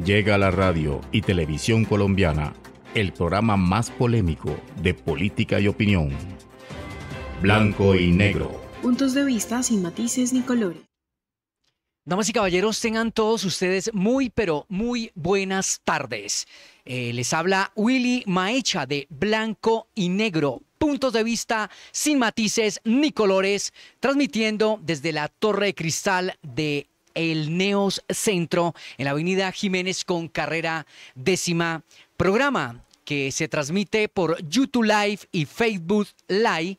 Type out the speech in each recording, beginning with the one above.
Llega a la radio y televisión colombiana el programa más polémico de política y opinión. Blanco y negro. Puntos de vista sin matices ni colores. Damas y caballeros, tengan todos ustedes muy, pero muy buenas tardes. Les habla Willy Maecha de Blanco y Negro. Puntos de vista sin matices ni colores, transmitiendo desde la Torre de Cristal de El Neos Centro, en la avenida Jiménez con carrera 10ª. Programa que se transmite por YouTube Live y Facebook Live,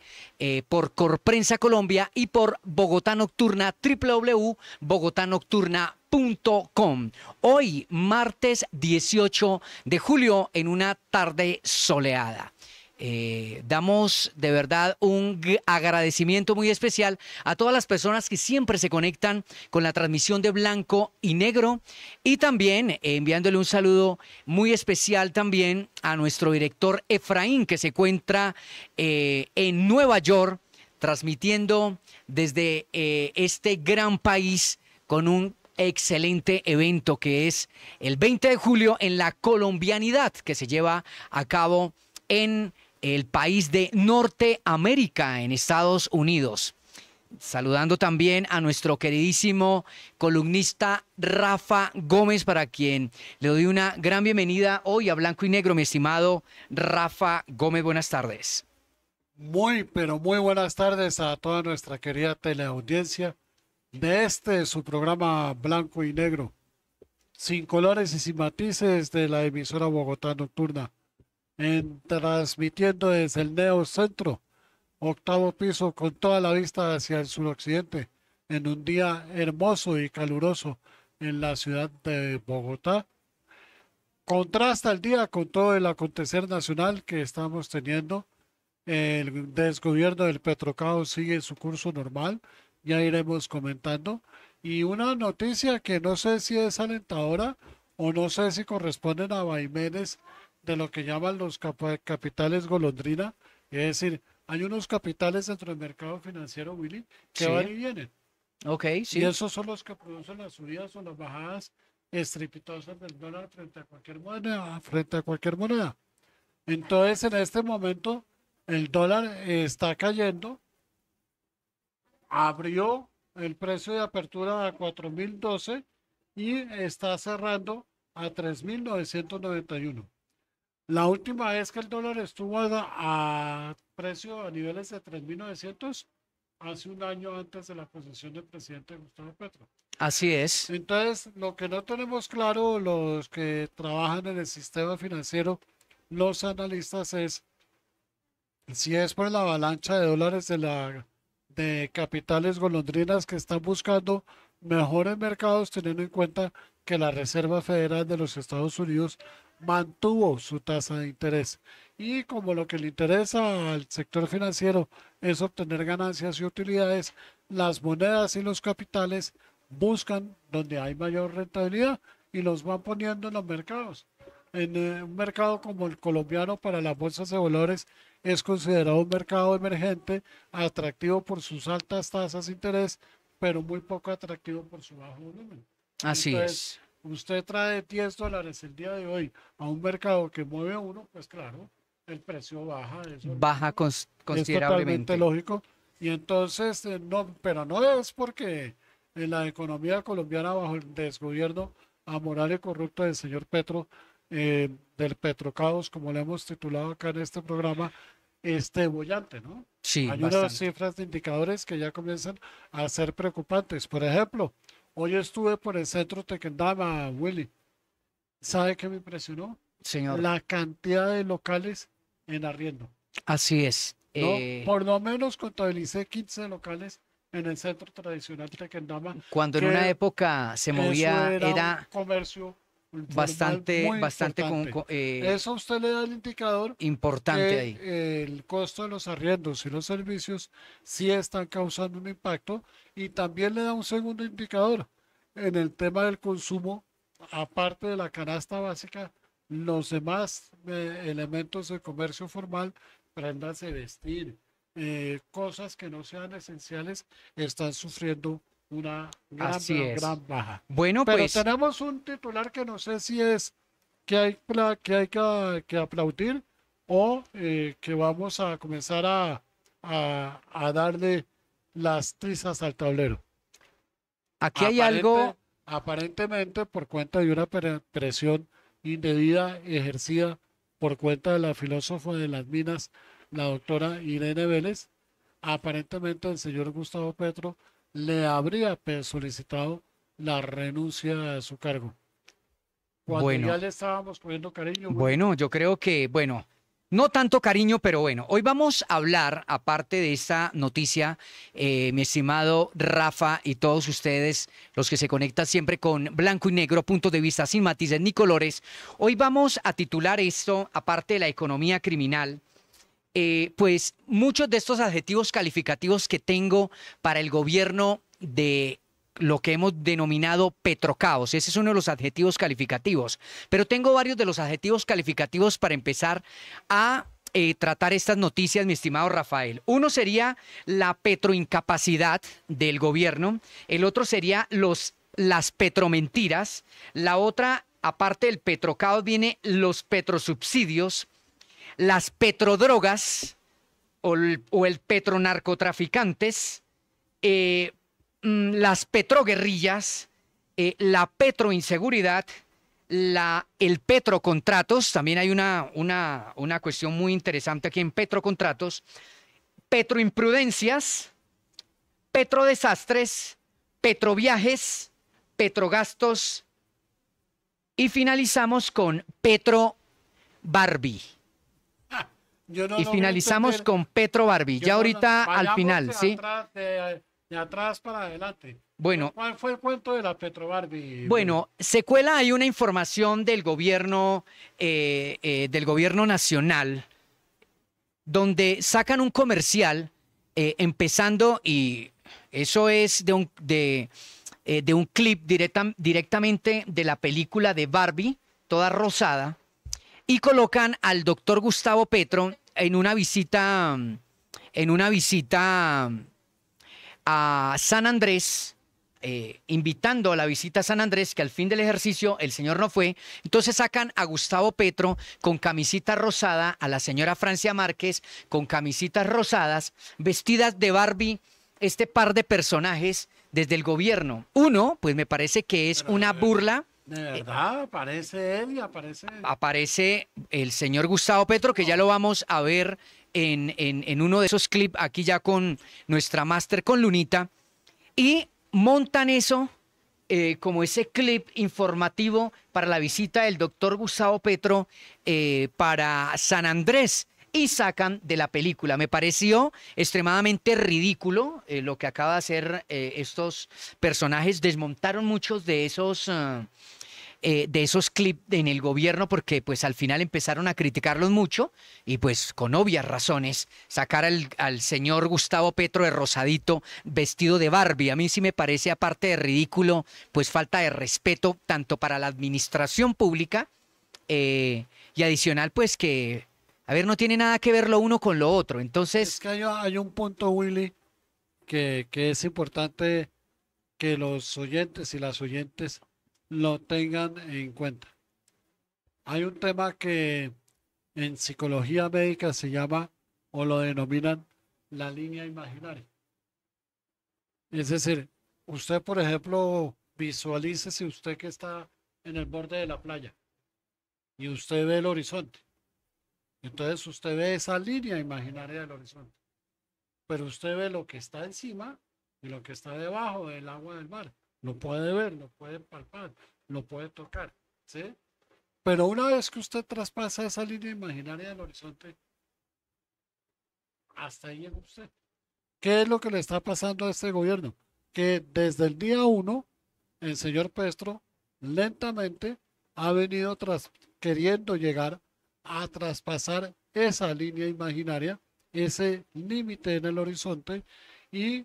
por Corprensa Colombia y por Bogotá Nocturna, www.bogotanocturna.com. Hoy, martes 18 de julio, en una tarde soleada. Damos de verdad un agradecimiento muy especial a todas las personas que siempre se conectan con la transmisión de Blanco y Negro, y también enviándole un saludo muy especial también a nuestro director Efraín, que se encuentra en Nueva York transmitiendo desde este gran país con un excelente evento que es el 20 de julio en la colombianidad, que se lleva a cabo en el país de Norteamérica, en Estados Unidos. Saludando también a nuestro queridísimo columnista Rafa Gómez, para quien le doy una gran bienvenida hoy a Blanco y Negro, mi estimado Rafa Gómez. Buenas tardes. Muy, pero muy buenas tardes a toda nuestra querida teleaudiencia de su programa Blanco y Negro, sin colores y sin matices, de la emisora Bogotá Nocturna. Transmitiendo desde el Neo Centro, 8º piso, con toda la vista hacia el suroccidente, en un día hermoso y caluroso en la ciudad de Bogotá. Contrasta el día con todo el acontecer nacional que estamos teniendo. El desgobierno del Petrocaos sigue su curso normal, ya iremos comentando. Y una noticia que no sé si es alentadora o no sé si corresponden a vaivenes de lo que llaman los capitales golondrina, es decir, hay unos capitales dentro del mercado financiero, Willy, que Sí. van y vienen. Ok, sí. Y esos son los que producen las subidas o las bajadas estrepitosas del dólar frente a cualquier moneda. Entonces, en este momento, el dólar está cayendo, abrió el precio de apertura a 4.012 y está cerrando a 3.991. La última vez que el dólar estuvo a precio a niveles de 3.900, hace un año antes de la posesión del presidente Gustavo Petro. Así es. Entonces, lo que no tenemos claro los que trabajan en el sistema financiero, los analistas, es si es por la avalancha de dólares de capitales golondrinas que están buscando mejores mercados, teniendo en cuenta que la Reserva Federal de los Estados Unidos mantuvo su tasa de interés. Y como lo que le interesa al sector financiero es obtener ganancias y utilidades, las monedas y los capitales buscan donde hay mayor rentabilidad y los van poniendo en los mercados. En un mercado como el colombiano, para las bolsas de valores es considerado un mercado emergente, atractivo por sus altas tasas de interés, pero muy poco atractivo por su bajo volumen. Así Entonces, es. usted trae $10 el día de hoy a un mercado que mueve uno, pues claro, el precio baja. Eso Baja es considerablemente. totalmente lógico. Y entonces, no, pero no es porque en la economía colombiana, bajo el desgobierno amoral y corrupto del señor Petro, del Petrocaos, como le hemos titulado acá en este programa, esté bollante, ¿no? Sí, Hay unas bastante. cifras de indicadores que ya comienzan a ser preocupantes. Por ejemplo, hoy estuve por el centro Tequendama, Willy. ¿Sabe qué me impresionó? Señor, La cantidad de locales en arriendo, así es. ¿no? Por lo menos contabilicé 15 locales en el centro tradicional Tequendama, Cuando en una que época se eso movía, era un era comercio informal bastante, muy bastante importante. Eso a usted le da el indicador importante ahí. que el costo de los arriendos y los servicios sí están causando un impacto, y también le da un segundo indicador en el tema del consumo, aparte de la canasta básica, los demás elementos de comercio formal, prendas de vestir, cosas que no sean esenciales, están sufriendo una Así es. gran baja. Bueno, Pero pues tenemos un titular que no sé si es que que aplaudir o que vamos a comenzar a darle las trizas al tablero. aquí hay algo, Aparentemente por cuenta de una presión indebida ejercida por cuenta de la filósofa de las minas, la doctora Irene Vélez, aparentemente el señor Gustavo Petro le habría solicitado la renuncia a su cargo. Cuando bueno. ya le estábamos poniendo cariño. Bueno, yo creo que, bueno, no tanto cariño, pero bueno, hoy vamos a hablar, aparte de esta noticia, mi estimado Rafa y todos ustedes, los que se conectan siempre con Blanco y Negro, punto de vista sin matices ni colores, hoy vamos a titular esto, aparte de la economía criminal, pues muchos de estos adjetivos calificativos que tengo para el gobierno de lo que hemos denominado petrocaos. Ese es uno de los adjetivos calificativos. Pero tengo varios de los adjetivos calificativos para empezar a tratar estas noticias, mi estimado Rafael. Uno sería la petroincapacidad del gobierno. El otro sería las petromentiras. La otra, aparte del petrocaos, viene los petrosubsidios, las petrodrogas o el petronarcotraficantes, las petroguerrillas, la petroinseguridad, el petrocontratos, también hay una cuestión muy interesante aquí en petrocontratos, petroimprudencias, petrodesastres, petroviajes, petrogastos y finalizamos con Petro Barbie. Y finalizamos con Petro Barbie. Ya ahorita al final, ¿sí? De atrás para adelante. Bueno. ¿Cuál fue el cuento de la Petro Barbie? Bueno, se cuela ahí una información del gobierno nacional, donde sacan un comercial empezando, y eso es de un clip directamente de la película de Barbie, toda rosada, y colocan al doctor Gustavo Petro en una visita a San Andrés, invitando a la visita a San Andrés, que al fin del ejercicio el señor no fue. Entonces sacan a Gustavo Petro con camisita rosada, a la señora Francia Márquez con camisitas rosadas, vestidas de Barbie, este par de personajes desde el gobierno. Uno, pues me parece que es una burla. De verdad, aparece él y aparece el señor Gustavo Petro, que ya lo vamos a ver en uno de esos clips aquí ya con nuestra máster, con Lunita, y montan eso como ese clip informativo para la visita del doctor Gustavo Petro para San Andrés, y sacan de la película. Me pareció extremadamente ridículo lo que acaba de hacer estos personajes. Desmontaron muchos de esos clips en el gobierno, porque pues al final empezaron a criticarlos mucho y pues con obvias razones sacar al señor Gustavo Petro de rosadito vestido de Barbie. A mí sí me parece, aparte de ridículo, pues falta de respeto tanto para la administración pública y adicional pues que, a ver, no tiene nada que ver lo uno con lo otro. Entonces... Es que hay un punto, Willy, que es importante que los oyentes y las oyentes lo tengan en cuenta. Hay un tema que en psicología médica se llama o lo denominan la línea imaginaria. Es decir, usted, por ejemplo, visualícese usted que está en el borde de la playa y usted ve el horizonte. Entonces usted ve esa línea imaginaria del horizonte, pero usted ve lo que está encima y lo que está debajo del agua del mar. Lo puede ver, lo puede palpar, lo puede tocar, ¿sí? Pero una vez que usted traspasa esa línea imaginaria del horizonte, hasta ahí llega usted. ¿Qué es lo que le está pasando a este gobierno? Que desde el día 1, el señor Petro lentamente ha venido queriendo llegar a traspasar esa línea imaginaria, ese límite en el horizonte, y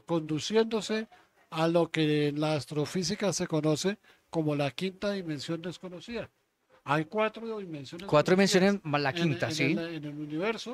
conduciéndose a lo que en la astrofísica se conoce como la quinta dimensión desconocida. Hay 4 dimensiones. 4 dimensiones más la quinta, ¿sí? En el universo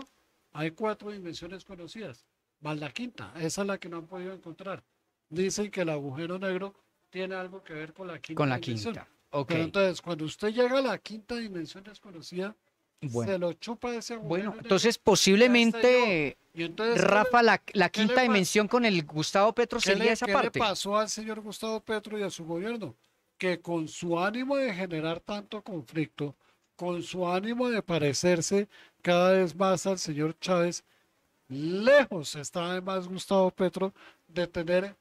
hay 4 dimensiones conocidas, más la quinta. Esa es la que no han podido encontrar. dicen que el agujero negro tiene algo que ver con la quinta Con la dimensión. quinta. Ok. Pero entonces, cuando usted llega a la quinta dimensión desconocida, Bueno. se lo chupa ese agujero Bueno, negro entonces y ya posiblemente, está yo. Y entonces, Rafa, la qué le quinta pasa? dimensión con el Gustavo Petro sería esa ¿Qué le parte. pasó al señor Gustavo Petro y a su gobierno? Que con su ánimo de generar tanto conflicto, con su ánimo de parecerse cada vez más al señor Chávez, lejos está además Gustavo Petro de tener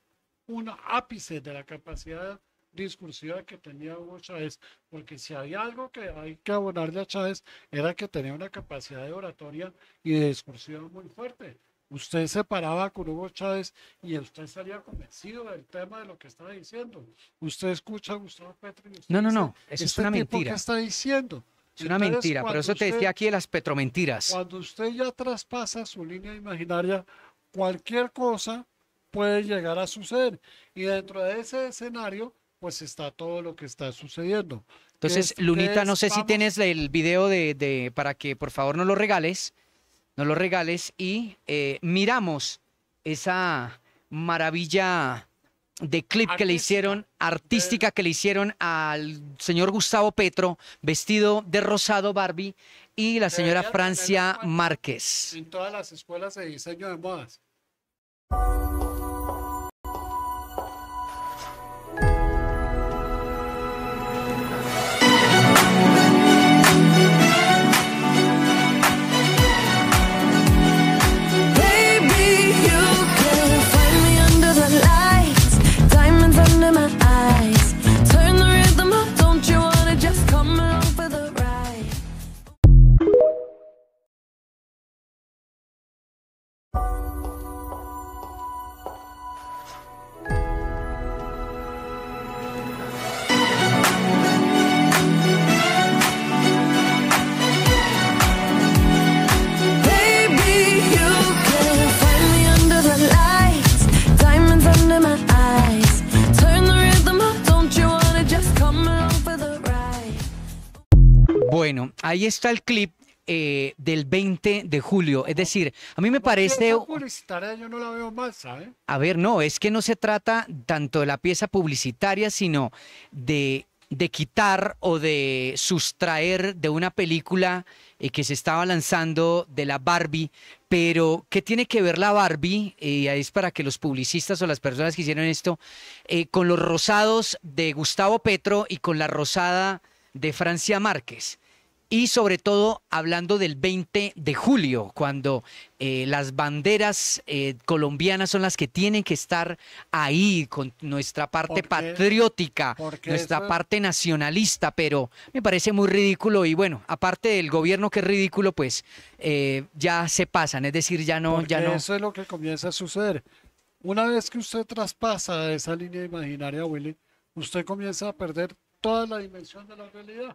un ápice de la capacidad discursiva que tenía Hugo Chávez, porque si había algo que hay que abonarle a Chávez era que tenía una capacidad de oratoria y de discursiva muy fuerte. Usted se paraba con Hugo Chávez y usted estaría convencido del tema de lo que estaba diciendo. Usted escucha a Gustavo Petro y usted No, dice, eso es ¿este una tipo mentira. qué está diciendo? Es una Entonces, mentira, por cuando eso te usted- decía aquí de las petromentiras. Cuando usted ya traspasa su línea imaginaria, cualquier cosa puede llegar a suceder. Y dentro de ese escenario, pues está todo lo que está sucediendo. Entonces, ¿Qué Lunita, es? no sé si Vamos, tienes el video para que por favor nos lo regales y miramos esa maravilla de clip que le hicieron, artística que le hicieron al señor Gustavo Petro, vestido de rosado Barbie, y la señora debería Francia tenerlo en cuenta Márquez. en todas las escuelas de diseño de modas. Baby, you can find me under the lights, diamonds under my eyes. Turn the rhythm up, don't you wanna just come along for the ride? Baby, you can find me under the lights, diamonds under my eyes. Turn the rhythm up, don't you wanna just come along for the ride? Bueno, ahí está el clip del 20 de julio. Es decir, a mí me parece... Esa publicitaria yo no la veo mal, ¿sabe? A ver, no, es que no se trata tanto de la pieza publicitaria, sino de quitar o de sustraer de una película que se estaba lanzando de la Barbie. Pero, ¿qué tiene que ver la Barbie? Es para que los publicistas o las personas que hicieron esto, con los rosados de Gustavo Petro y con la rosada de Francia Márquez. Y sobre todo hablando del 20 de julio, cuando las banderas colombianas son las que tienen que estar ahí con nuestra parte ¿Por qué? patriótica, Porque nuestra eso- parte nacionalista, pero me parece muy ridículo y bueno, aparte del gobierno que es ridículo, pues ya se pasan, es decir, ya no, ya Porque no. eso es lo que comienza a suceder. Una vez que usted traspasa esa línea imaginaria, Willy, usted comienza a perder toda la dimensión de la realidad.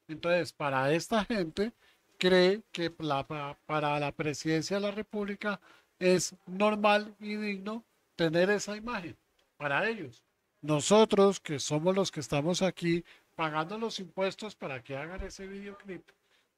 Entonces, para esta gente, cree que para la presidencia de la República es normal y digno tener esa imagen. Para ellos. Nosotros, que somos los que estamos aquí pagando los impuestos para que hagan ese videoclip,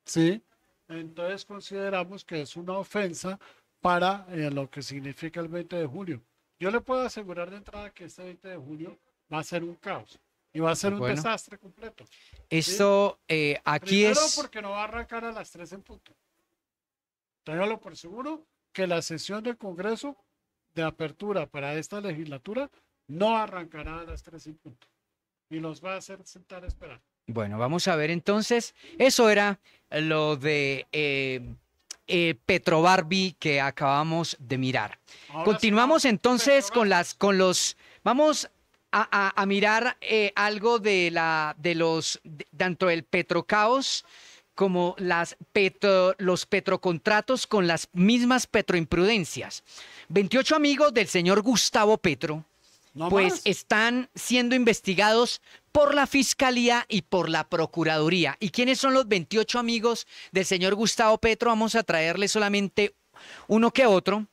¿sí? Entonces consideramos que es una ofensa para lo que significa el 20 de julio. Yo le puedo asegurar de entrada que este 20 de julio va a ser un caos y va a ser un Bueno. desastre completo. Esto aquí Primero es... porque no va a arrancar a las 3 en punto. Téngalo por seguro que la sesión del Congreso de apertura para esta legislatura no arrancará a las 3 en punto. Y los va a hacer sentar a esperar. Bueno, vamos a ver entonces. Eso era lo de Petro Barbie que acabamos de mirar. Ahora Continuamos sí, vamos entonces Petro Barbie. con los. Vamos a mirar algo de tanto el petrocaos como los petrocontratos con las mismas petroimprudencias. 28 amigos del señor Gustavo Petro No pues más. están siendo investigados por la Fiscalía y por la Procuraduría. ¿Y quiénes son los 28 amigos del señor Gustavo Petro? Vamos a traerle solamente uno que otro.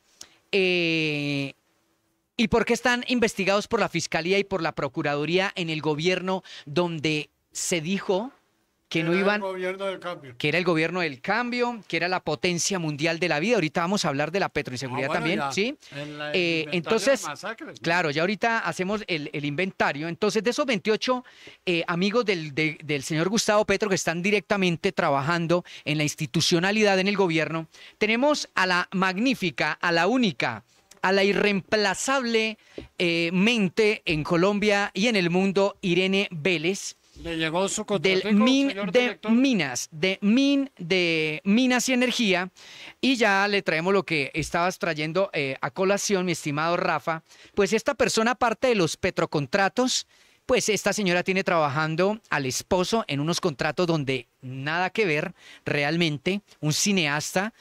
¿Y por qué están investigados por la Fiscalía y por la Procuraduría en el gobierno donde se dijo que no Era el iban, gobierno del cambio. que era el gobierno del cambio, que era la potencia mundial de la vida. Ahorita vamos a hablar de la petroinseguridad Bueno, también, ya, ¿sí? el inventario Entonces, de masacres, ¿no? claro, ya ahorita hacemos el inventario. Entonces, de esos 28 amigos del señor Gustavo Petro que están directamente trabajando en la institucionalidad en el gobierno, tenemos a la magnífica, a la única, a la irreemplazable mente en Colombia y en el mundo, Irene Vélez, Le llegó su del contratico, MIN señor de director. Minas, de Minas y Energía, y ya le traemos lo que estabas trayendo a colación, mi estimado Rafa. Pues esta persona, aparte de los petrocontratos, pues esta señora tiene trabajando al esposo en unos contratos donde nada que ver realmente, un cineasta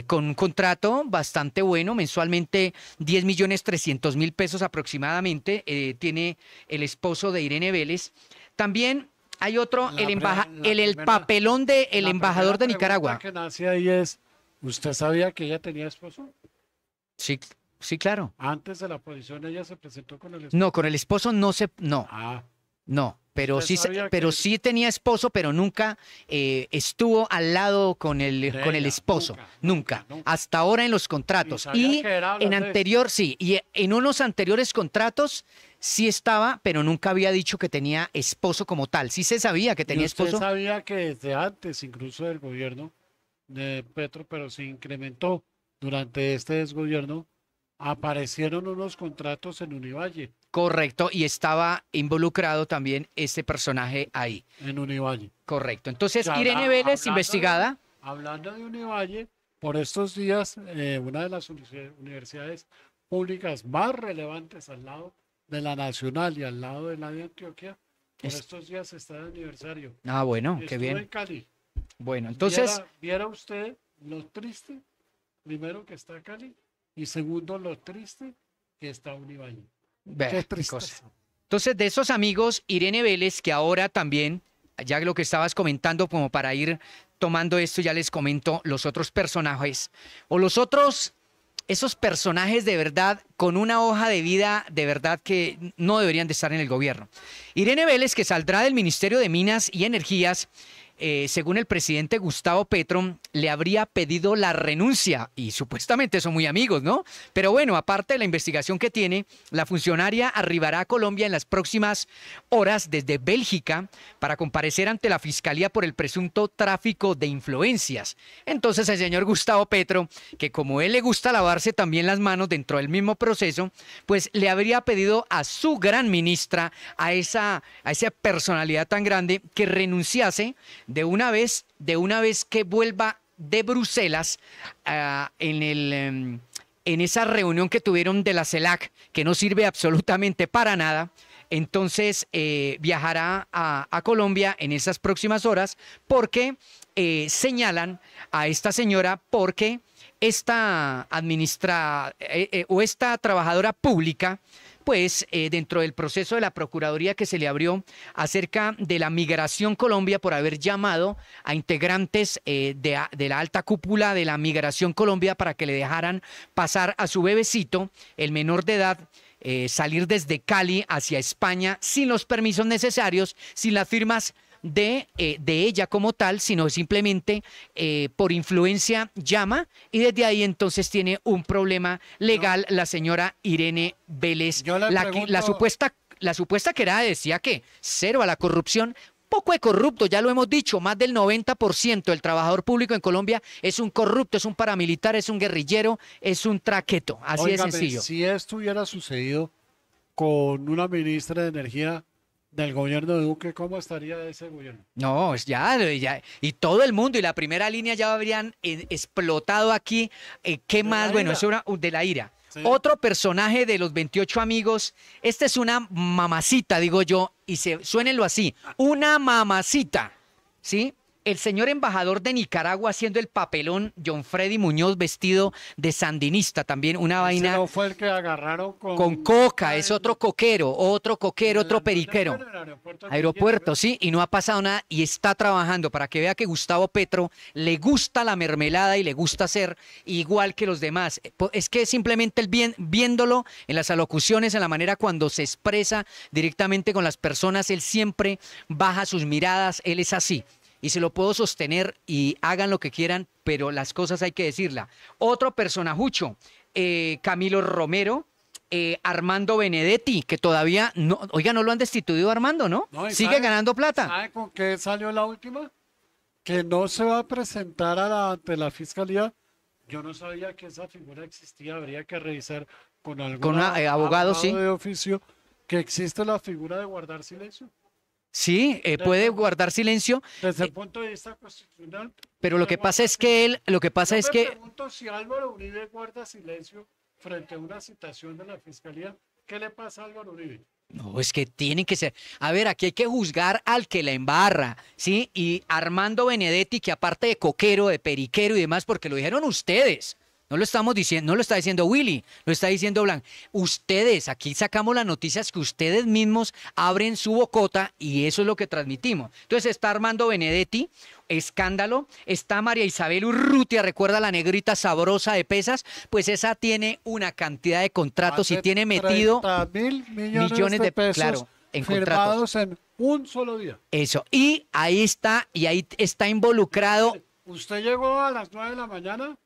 con un contrato bastante bueno, mensualmente 10.300.000 pesos aproximadamente, tiene el esposo de Irene Vélez. También hay otro, La el primera- papelón del La embajador de primera Nicaragua. pregunta que nace ahí es, ¿usted sabía que ella tenía esposo? Sí, sí, claro. Antes de la posición ella se presentó con el esposo. No, con el esposo no, Ah, pero ¿Usted sí, sabía pero que- sí tenía esposo, pero nunca estuvo al lado con el ella, esposo, nunca. hasta ahora en los contratos. Y sabía Y que era en holandés. anterior, sí, y en unos anteriores contratos sí estaba, pero nunca había dicho que tenía esposo como tal. Sí se sabía que tenía ¿y usted esposo. sabía que desde antes, incluso del gobierno de Petro, pero se incrementó durante este desgobierno, aparecieron unos contratos en Univalle, Correcto, y estaba involucrado también este personaje ahí. en Univalle. Correcto. Entonces, O sea, Irene Vélez, hablando investigada. Hablando de Univalle, por estos días, una de las universidades públicas más relevantes al lado de la Nacional y al lado de la de Antioquia, por Es- estos días está de aniversario. Ah, bueno, qué Estuve en bien. Cali. Bueno, entonces, Viera usted lo triste, primero que está Cali, y segundo lo triste que está Univalle. vea, Qué qué tristeza. cosa. Entonces, de esos amigos, Irene Vélez, que ahora también, ya lo que estabas comentando, como para ir tomando esto, ya les comento los otros personajes, o los otros, esos personajes de verdad, con una hoja de vida de verdad que no deberían de estar en el gobierno. Irene Vélez, que saldrá del Ministerio de Minas y Energías, según el presidente Gustavo Petro, le habría pedido la renuncia y supuestamente son muy amigos, ¿no? Pero bueno, aparte de la investigación que tiene, la funcionaria arribará a Colombia en las próximas horas desde Bélgica para comparecer ante la Fiscalía por el presunto tráfico de influencias. Entonces el señor Gustavo Petro, que como él le gusta lavarse también las manos dentro del mismo proceso, pues le habría pedido a su gran ministra, a esa personalidad tan grande, que renunciase de una vez que vuelva de Bruselas en esa reunión que tuvieron de la CELAC, que no sirve absolutamente para nada. Entonces viajará a Colombia en esas próximas horas porque señalan a esta señora porque esta o esta trabajadora pública, pues dentro del proceso de la Procuraduría que se le abrió acerca de la Migración Colombia por haber llamado a integrantes de la alta cúpula de la Migración Colombia para que le dejaran pasar a su bebecito, el menor de edad, salir desde Cali hacia España sin los permisos necesarios, sin las firmas de ella como tal, sino simplemente por influencia llama y desde ahí entonces tiene un problema legal la señora Irene Vélez. Yo le La pregunto- supuesta querada decía que cero a la corrupción. Poco de corrupto, ya lo hemos dicho, más del 90% del trabajador público en Colombia es un corrupto, es un paramilitar, es un guerrillero, es un traqueto, así de Óigame, sencillo. si esto hubiera sucedido con una ministra de Energía del gobierno de Duque, ¿cómo estaría ese gobierno? No, ya, y todo el mundo y la primera línea ya habrían explotado aquí. ¿Qué más? la Bueno, ira. eso era de la ira. Sí. Otro personaje de los 28 amigos, esta es una mamacita, digo yo, y suénenlo así, una mamacita, ¿sí? El señor embajador de Nicaragua haciendo el papelón, John Freddy Muñoz vestido de sandinista, también una Ese vaina no fue el que agarraron con coca, es otro coquero, otro periquero. En el aeropuerto de Aeropuerto, Medellín, sí, y no ha pasado nada y está trabajando para que vea que Gustavo Petro le gusta la mermelada y le gusta ser igual que los demás. Es que simplemente viéndolo en las alocuciones, en la manera cuando se expresa directamente con las personas, él siempre baja sus miradas, él es así. y se lo puedo sostener y hagan lo que quieran, pero las cosas hay que decirla. Otro personajucho, Camilo Romero, Armando Benedetti, que todavía no, oiga, no lo han destituido a Armando, ¿no? No, ¿y Sigue sabe- ganando plata. ¿Sabe con qué salió la última? Que no se va a presentar ante la fiscalía. Yo no sabía que esa figura existía. Habría que revisar con algún Con abogado, sí. de oficio que existe la figura de guardar silencio. Sí, puede guardar silencio, Desde el punto de vista constitucional. pero lo que pasa es que él, lo que pasa Yo es me que pregunto si Álvaro Uribe guarda silencio frente a una citación de la fiscalía. ¿Qué le pasa a Álvaro Uribe? no, es que tienen que ser. A ver, aquí hay que juzgar al que la embarra, ¿sí? Y Armando Benedetti, que aparte de coquero, de periquero y demás, porque lo dijeron ustedes. No lo estamos diciendo, no lo está diciendo Willy, lo está diciendo Blanc. Ustedes, aquí sacamos las noticias que ustedes mismos abren su bocota y eso es lo que transmitimos. Entonces está Armando Benedetti, escándalo. Está María Isabel Urrutia, recuerda la negrita sabrosa de pesas, pues esa tiene una cantidad de contratos y Hace tiene metido 30.000 millones de pesos claro, en firmados en un solo día. eso. Y ahí está involucrado. Usted llegó a las 9 de la mañana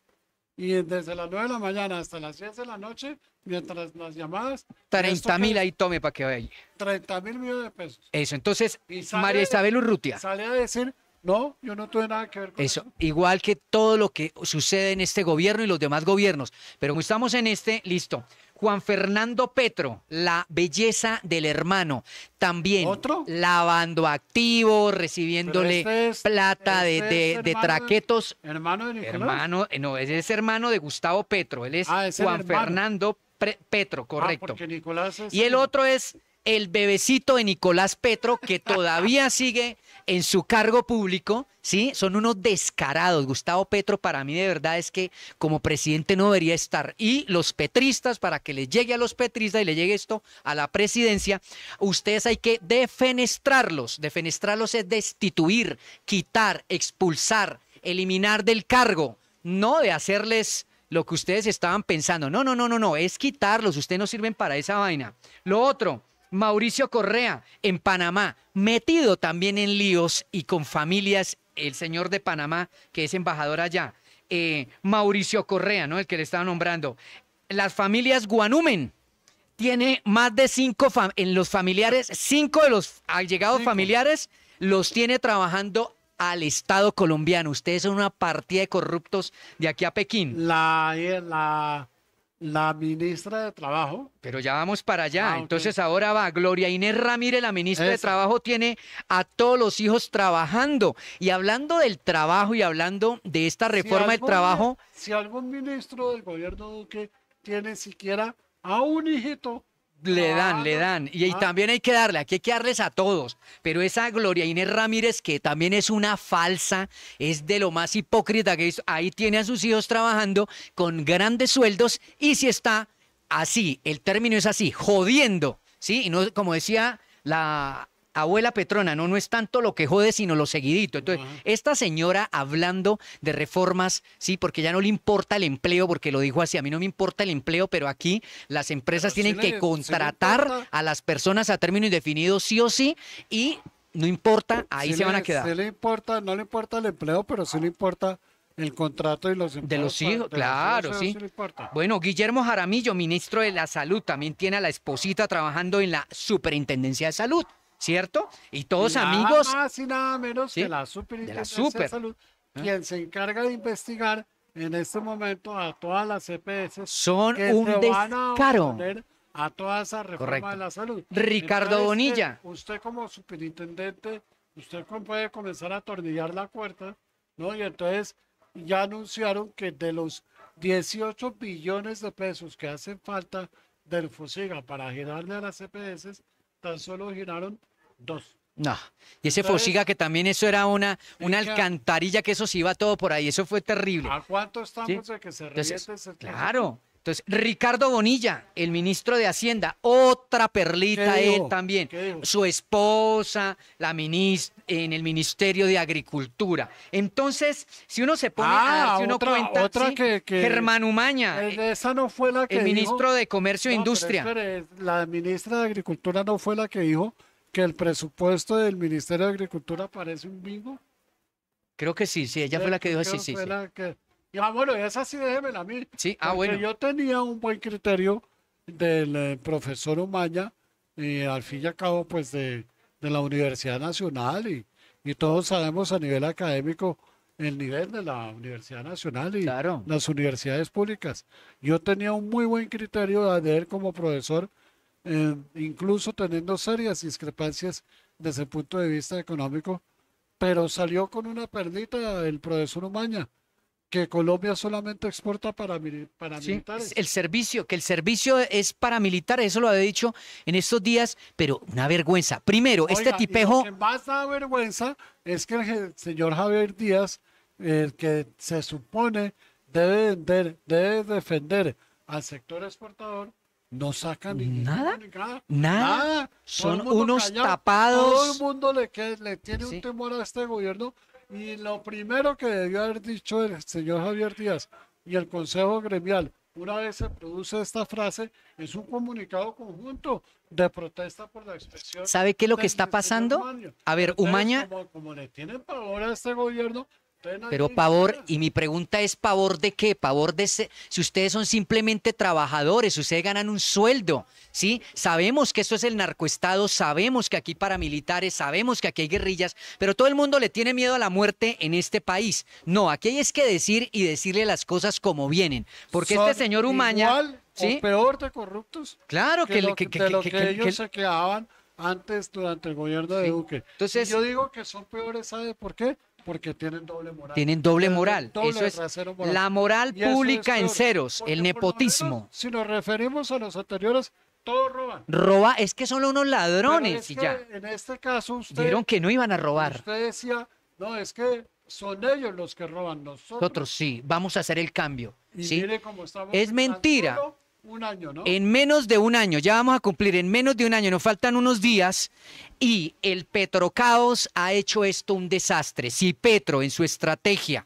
y desde las 9 de la mañana hasta las 10 de la noche, mientras las llamadas, 30.000 ahí tome para que vaya. 30.000 millones de pesos. Eso, entonces, Y sale María Isabel Urrutia. Sale a decir, no, yo no tuve nada que ver con eso. Eso, igual que todo lo que sucede en este gobierno y los demás gobiernos. Pero como estamos en este, listo. Juan Fernando Petro, la belleza del hermano, también ¿Otro? lavando activos, recibiéndole Pero este es- plata este de es hermano traquetos. Hermano de Nicolás. Hermano, no, él es hermano de Gustavo Petro, él es Es el Juan hermano. Fernando Petro, correcto. Porque Nicolás es Y el otro es el bebecito de Nicolás Petro, que todavía sigue en su cargo público, ¿sí? Son unos descarados. Gustavo Petro, para mí, de verdad, es que como presidente no debería estar. Y los petristas, para que les llegue a los petristas y le llegue esto a la presidencia, ustedes hay que defenestrarlos. Defenestrarlos es destituir, quitar, expulsar, eliminar del cargo, no de hacerles lo que ustedes estaban pensando. No, no, no, no, no, es quitarlos. Ustedes no sirven para esa vaina. Lo otro, Mauricio Correa en Panamá, metido también en líos y con familias, el señor de Panamá, que es embajador allá. Mauricio Correa, ¿no? El que le estaba nombrando. Las familias Guanumen. Tiene más de 5 en los familiares, 5 de los allegados familiares los tiene trabajando al Estado colombiano. Ustedes son una partida de corruptos de aquí a Pekín. la ministra de Trabajo. Pero ya vamos para allá. Ok. Entonces ahora va Gloria Inés Ramírez, la ministra de Eso. Trabajo, tiene a todos los hijos trabajando. Y hablando del trabajo y hablando de esta reforma del trabajo, Si algún ministro del gobierno Duque tiene siquiera a un hijito, le dan. Y Ah. también hay que darle, aquí hay que darles a todos. Pero esa Gloria Inés Ramírez, que también es una falsa, es de lo más hipócrita que hizo. Ahí tiene a sus hijos trabajando con grandes sueldos y si está así, el término es así, jodiendo, ¿sí? Y no, como decía la abuela Petrona, no es tanto lo que jode, sino lo seguidito. Entonces, esta señora hablando de reformas, sí, porque ya no le importa el empleo, porque lo dijo así, a mí no me importa el empleo, pero aquí las empresas Pero tienen sí que le contratar importa. a las personas a término indefinido sí o sí, y no importa, ahí sí se van a le- quedar. sí le importa, no le importa el empleo, pero sí le importa el contrato y los De empleos los hijos, de los claro, hijos, sí. eso le importa. Bueno, Guillermo Jaramillo, ministro de la Salud, también tiene a la esposita trabajando en la Superintendencia de Salud, ¿cierto? Y todos Nada amigos. más y nada menos Sí, que la de Superintendencia la de Super. Salud, quien se encarga de investigar en este momento a todas las EPS Son que un se van a descaro. oponer a toda esa reforma Correcto. de la salud. Ricardo Entonces, Bonilla. Usted como superintendente, usted puede comenzar a atornillar la puerta, ¿no? Y entonces ya anunciaron que de los 18 billones de pesos que hacen falta del FOSIGA para girarle a las EPS, tan solo giraron 2. No, y ese Entonces, Fosiga que también eso era una ¿en qué? alcantarilla que eso se iba todo por ahí, eso fue terrible. ¿A cuánto estamos ¿Sí? de que se Entonces, reviente ese claro. Entonces, Ricardo Bonilla, el ministro de Hacienda, otra perlita ¿Qué él dijo? también. ¿Qué dijo? Su esposa, la ministra en el Ministerio de Agricultura. Entonces, si uno se pone a darse uno cuenta, otra ¿sí? que Germán Umaña, esa no fue la que el dijo- ministro de Comercio e No, pero Industria. espere, la ministra de Agricultura no fue la que dijo que el presupuesto del Ministerio de Agricultura parece un bingo. Creo que sí, sí, ella fue la que dijo Creo sí, que sí, fue sí. la que... Ya, bueno, esa sí déjemela a mí. Sí, Porque bueno. yo tenía un buen criterio del profesor Umaña, y al fin y al cabo, pues de la Universidad Nacional, y todos sabemos a nivel académico el nivel de la Universidad Nacional y Claro. las universidades públicas. Yo tenía un muy buen criterio de él como profesor, incluso teniendo serias discrepancias desde el punto de vista económico, pero salió con una perlita el profesor Umaña, que Colombia solamente exporta para Sí, paramilitares. el servicio, que el servicio es paramilitar, eso lo había dicho en estos días, pero una vergüenza. Primero, este Oiga, y lo tipejo, que más da vergüenza es que el señor Javier Díaz, el que se supone debe defender al sector exportador, no saca ni nada, ni nada. nada, Todo son el mundo unos callado. tapados. Todo el mundo le tiene Sí. un temor a este gobierno, y lo primero que debió haber dicho el señor Javier Díaz y el Consejo Gremial, una vez se produce esta frase, es un comunicado conjunto de protesta por la expresión. ¿Sabe qué es lo que del está señor pasando? Umaña. A ver, Entonces, Umaña, como le tienen pavor a este gobierno, entonces nadie pero dice pavor, nada. y mi pregunta es, ¿pavor de qué? Pavor de si ustedes son simplemente trabajadores, ustedes ganan un sueldo, ¿sí? Sabemos que esto es el narcoestado, sabemos que aquí hay paramilitares, sabemos que aquí hay guerrillas, pero todo el mundo le tiene miedo a la muerte en este país. No, aquí hay es que decir y decirle las cosas como vienen, porque Son este señor Umaña, igual ¿sí? o peor de corruptos Claro que, de lo que ellos que- se quedaban antes durante el gobierno de Sí. Duque. Entonces- Y yo digo que son peores, ¿sabe por qué? Porque tienen doble moral. tienen doble Tienen moral. doble Eso es rasero moral. la moral Y eso es pública en peor, ceros, porque el por lo menos, nepotismo. si nos referimos a los anteriores, todos roban. Roba, es que son unos Pero ladrones es y que ya. en este caso Dijeron que no iban a robar. usted decía, no, es que son ellos los que roban, Nosotros sí, vamos a hacer el cambio. Y ¿sí? mire cómo estamos Es en tan mentira. solo un año, ¿no? En menos de un año, ya vamos a cumplir en menos de un año, nos faltan unos días y el Petrocaos ha hecho esto un desastre. Sí, Petro en su estrategia,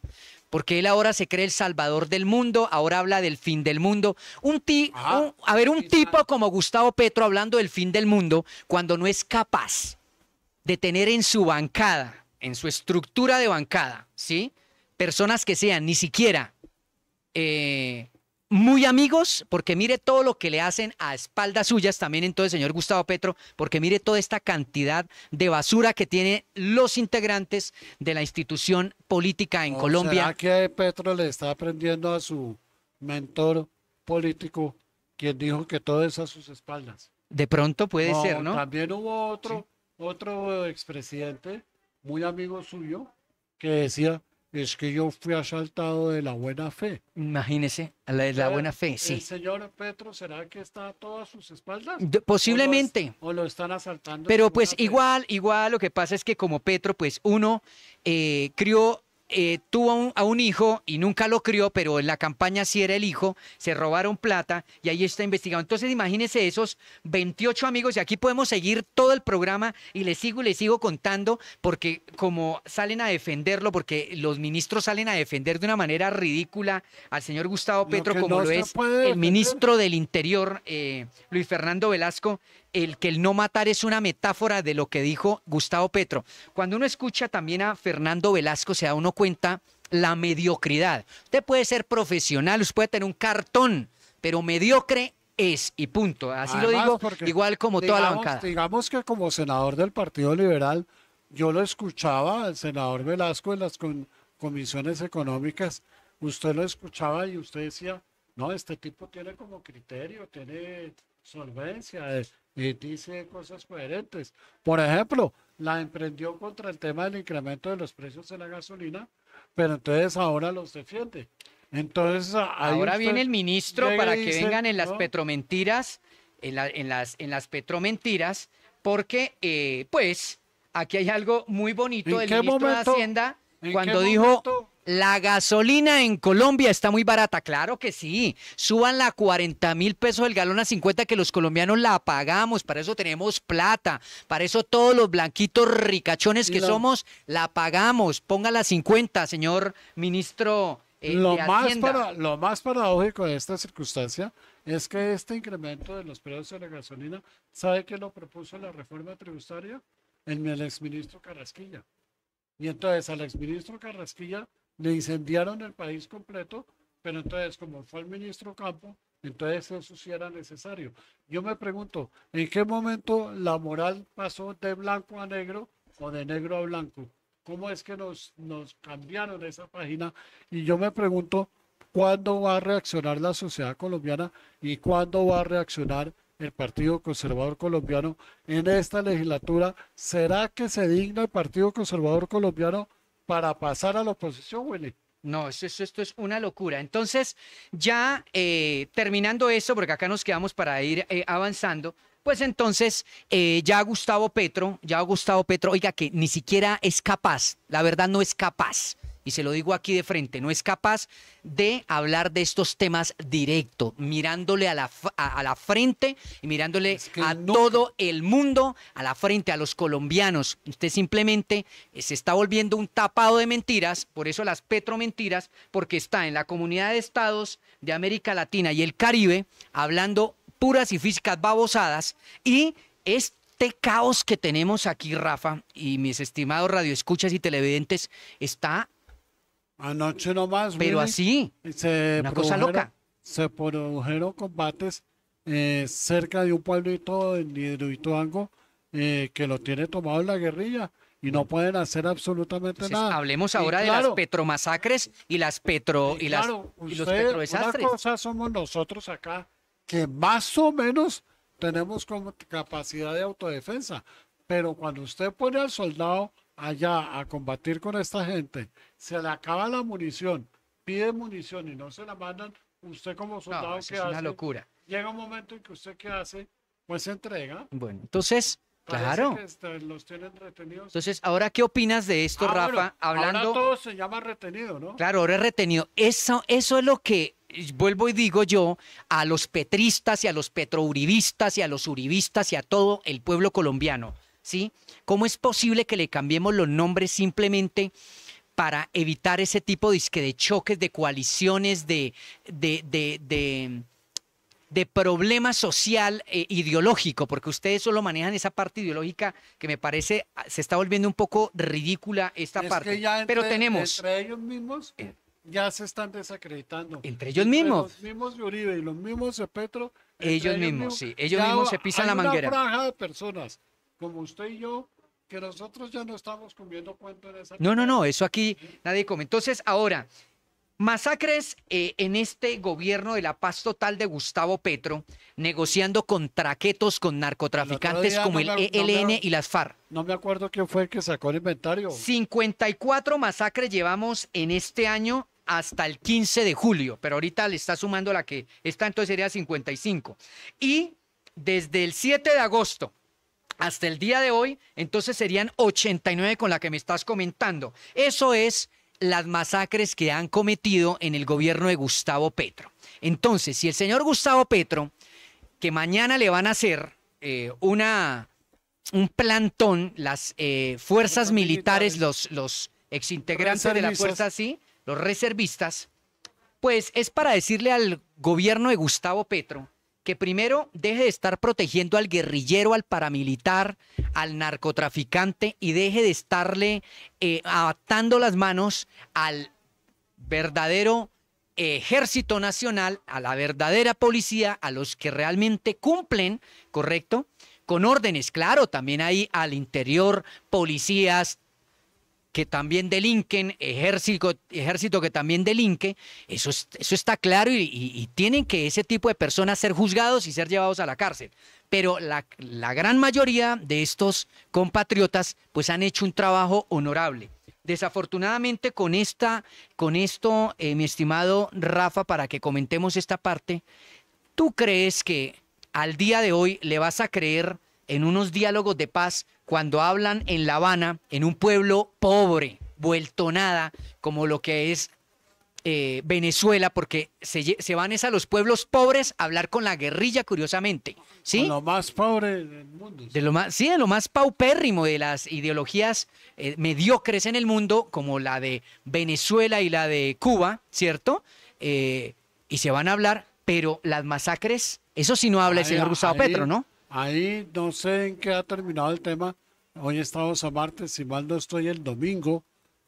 porque él ahora se cree el salvador del mundo, ahora habla del fin del mundo. Un tipo como Gustavo Petro hablando del fin del mundo cuando no es capaz de tener en su bancada, en su estructura de bancada, ¿sí? Personas que sean ni siquiera muy amigos, porque mire todo lo que le hacen a espaldas suyas también entonces, señor Gustavo Petro, porque mire toda esta cantidad de basura que tienen los integrantes de la institución política en ¿O Colombia. ¿Será que Petro le está aprendiendo a su mentor político, quien dijo que todo es a sus espaldas? De pronto puede No, ser, ¿no? También hubo otro expresidente, muy amigo suyo, que decía, es que yo fui asaltado de la buena fe. Imagínese, la buena fe, ¿El sí. señor Petro será que está todo a sus espaldas? Posiblemente. ¿O lo están asaltando? de Pero pues buena fe? igual lo que pasa es que como Petro, pues uno tuvo a un hijo y nunca lo crió, pero en la campaña sí era el hijo, se robaron plata y ahí está investigado. Entonces imagínense esos 28 amigos y aquí podemos seguir todo el programa y les sigo contando porque como salen a defenderlo, porque los ministros salen a defender de una manera ridícula al señor Gustavo Lo Petro que como no lo se es puede el defender. ministro del Interior, Luis Fernando Velasco. El no matar es una metáfora de lo que dijo Gustavo Petro. Cuando uno escucha también a Fernando Velasco, se da uno cuenta la mediocridad. Usted puede ser profesional, usted puede tener un cartón, pero mediocre es y punto. Así lo Además, digo, porque, igual como toda la digamos- bancada. Digamos que como senador del Partido Liberal, yo lo escuchaba al senador Velasco en las comisiones económicas, usted lo escuchaba y usted decía, no, este tipo tiene como criterio, tiene solvencia, y dice cosas coherentes. Por ejemplo, la emprendió contra el tema del incremento de los precios de la gasolina, pero entonces ahora los defiende. Entonces, ahí Ahora usted viene el ministro llega para y que dice, vengan en las ¿no? petromentiras, en las petromentiras, porque pues aquí hay algo muy bonito ¿En del qué ministro momento- de Hacienda en cuando qué dijo momento- la gasolina en Colombia está muy barata. Claro que sí, súbanla a 40.000 pesos el galón a 50 que los colombianos la pagamos, para eso tenemos plata, para eso todos los blanquitos ricachones Y que la- somos la pagamos. Póngala a 50, señor ministro. Lo de más, Hacienda. lo más paradójico de esta circunstancia es que este incremento de los precios de la gasolina, ¿sabe qué lo propuso la reforma tributaria? El exministro Carrasquilla. Y entonces al exministro Carrasquilla le incendiaron el país completo, pero entonces como fue el ministro Campo, entonces eso sí era necesario. Yo me pregunto, ¿en qué momento la moral pasó de blanco a negro o de negro a blanco? ¿Cómo es que nos cambiaron esa página? Y yo me pregunto, ¿cuándo va a reaccionar la sociedad colombiana y cuándo va a reaccionar el Partido Conservador Colombiano en esta legislatura? ¿Será que se digna el Partido Conservador Colombiano para pasar a la oposición, Willy? No, esto es una locura. Entonces, ya terminando eso, porque acá nos quedamos para ir avanzando, pues entonces ya Gustavo Petro, oiga, que ni siquiera es capaz, la verdad no es capaz, y se lo digo aquí de frente, no es capaz de hablar de estos temas directo, mirándole a la frente y mirándole a todo el mundo, a la frente, a los colombianos. Usted simplemente se está volviendo un tapado de mentiras, por eso las petromentiras, porque está en la Comunidad de Estados de América Latina y el Caribe hablando puras y físicas babosadas, y este caos que tenemos aquí, Rafa, y mis estimados radioescuchas y televidentes, está... Anoche nomás, pero Willy, así, una cosa loca. Se produjeron combates cerca de un pueblito en Hidroituango que lo tiene tomado la guerrilla y no pueden hacer absolutamente Entonces, nada. hablemos Y ahora de las petromasacres y las claro, y los usted, petrodesastres. una cosa somos nosotros acá, que más o menos tenemos como capacidad de autodefensa, pero cuando usted pone al soldado allá a combatir con esta gente, se le acaba la munición, pide munición y no se la mandan, usted como soldado, No, eso ¿qué es una hace? locura. Llega un momento en que usted, ¿qué hace? Pues se entrega. Bueno, entonces, Parece claro. que los tienen retenidos. Entonces, ahora, ¿qué opinas de esto, Rafa? Bueno, Hablando... ahora todo se llama retenido, ¿no? Claro, ahora es retenido. Eso es lo que vuelvo y digo yo a los petristas y a los petrouribistas y a los uribistas y a todo el pueblo colombiano, ¿sí? ¿Cómo es posible que le cambiemos los nombres simplemente para evitar ese tipo de choques, de coaliciones, de problema social ideológico? Porque ustedes solo manejan esa parte ideológica que me parece se está volviendo un poco ridícula esta Es parte. que ya Pero tenemos... entre ellos mismos ya se están desacreditando. ¿Entre ellos mismos? Los mismos de Uribe y los mismos de Petro. Ellos mismos, sí. Ellos ya mismos se pisan la manguera. Hay una franja de personas como usted y yo que nosotros ya no estamos comiendo cuento en esa... No, eso aquí nadie come. Entonces, ahora, masacres en este gobierno de la paz total de Gustavo Petro, negociando con traquetos, con narcotraficantes día como no el me- no me- ELN y las FARC. No me acuerdo quién fue el que sacó el inventario. 54 masacres llevamos en este año hasta el 15 de julio, pero ahorita le está sumando la que está, entonces sería 55. Y desde el 7 de agosto hasta el día de hoy, entonces serían 89 con la que me estás comentando. Eso es las masacres que han cometido en el gobierno de Gustavo Petro. Entonces, si el señor Gustavo Petro, que mañana le van a hacer un plantón, las fuerzas militares, los exintegrantes de la Reservistas. fuerza, sí, los reservistas, pues es para decirle al gobierno de Gustavo Petro que primero deje de estar protegiendo al guerrillero, al paramilitar, al narcotraficante y deje de estarle atando las manos al verdadero ejército nacional, a la verdadera policía, a los que realmente cumplen, ¿correcto? Con órdenes, claro, también hay al interior policías que también delinquen, ejército que también delinque, eso está claro y tienen que ese tipo de personas ser juzgados y ser llevados a la cárcel. Pero la gran mayoría de estos compatriotas pues han hecho un trabajo honorable. Desafortunadamente con esto, mi estimado Rafa, para que comentemos esta parte, ¿tú crees que al día de hoy le vas a creer en unos diálogos de paz cuando hablan en La Habana, en un pueblo pobre, vuelto nada, como lo que es Venezuela, porque se van a los pueblos pobres a hablar con la guerrilla, curiosamente, ¿sí? Con lo más pobre del mundo. De lo más paupérrimo de las ideologías mediocres en el mundo, como la de Venezuela y la de Cuba, ¿cierto? Y se van a hablar, pero las masacres, eso sí no habla el señor Gustavo Petro, ¿no? Ahí no sé en qué ha terminado el tema. hoy estamos a martes, si mal no estoy, el domingo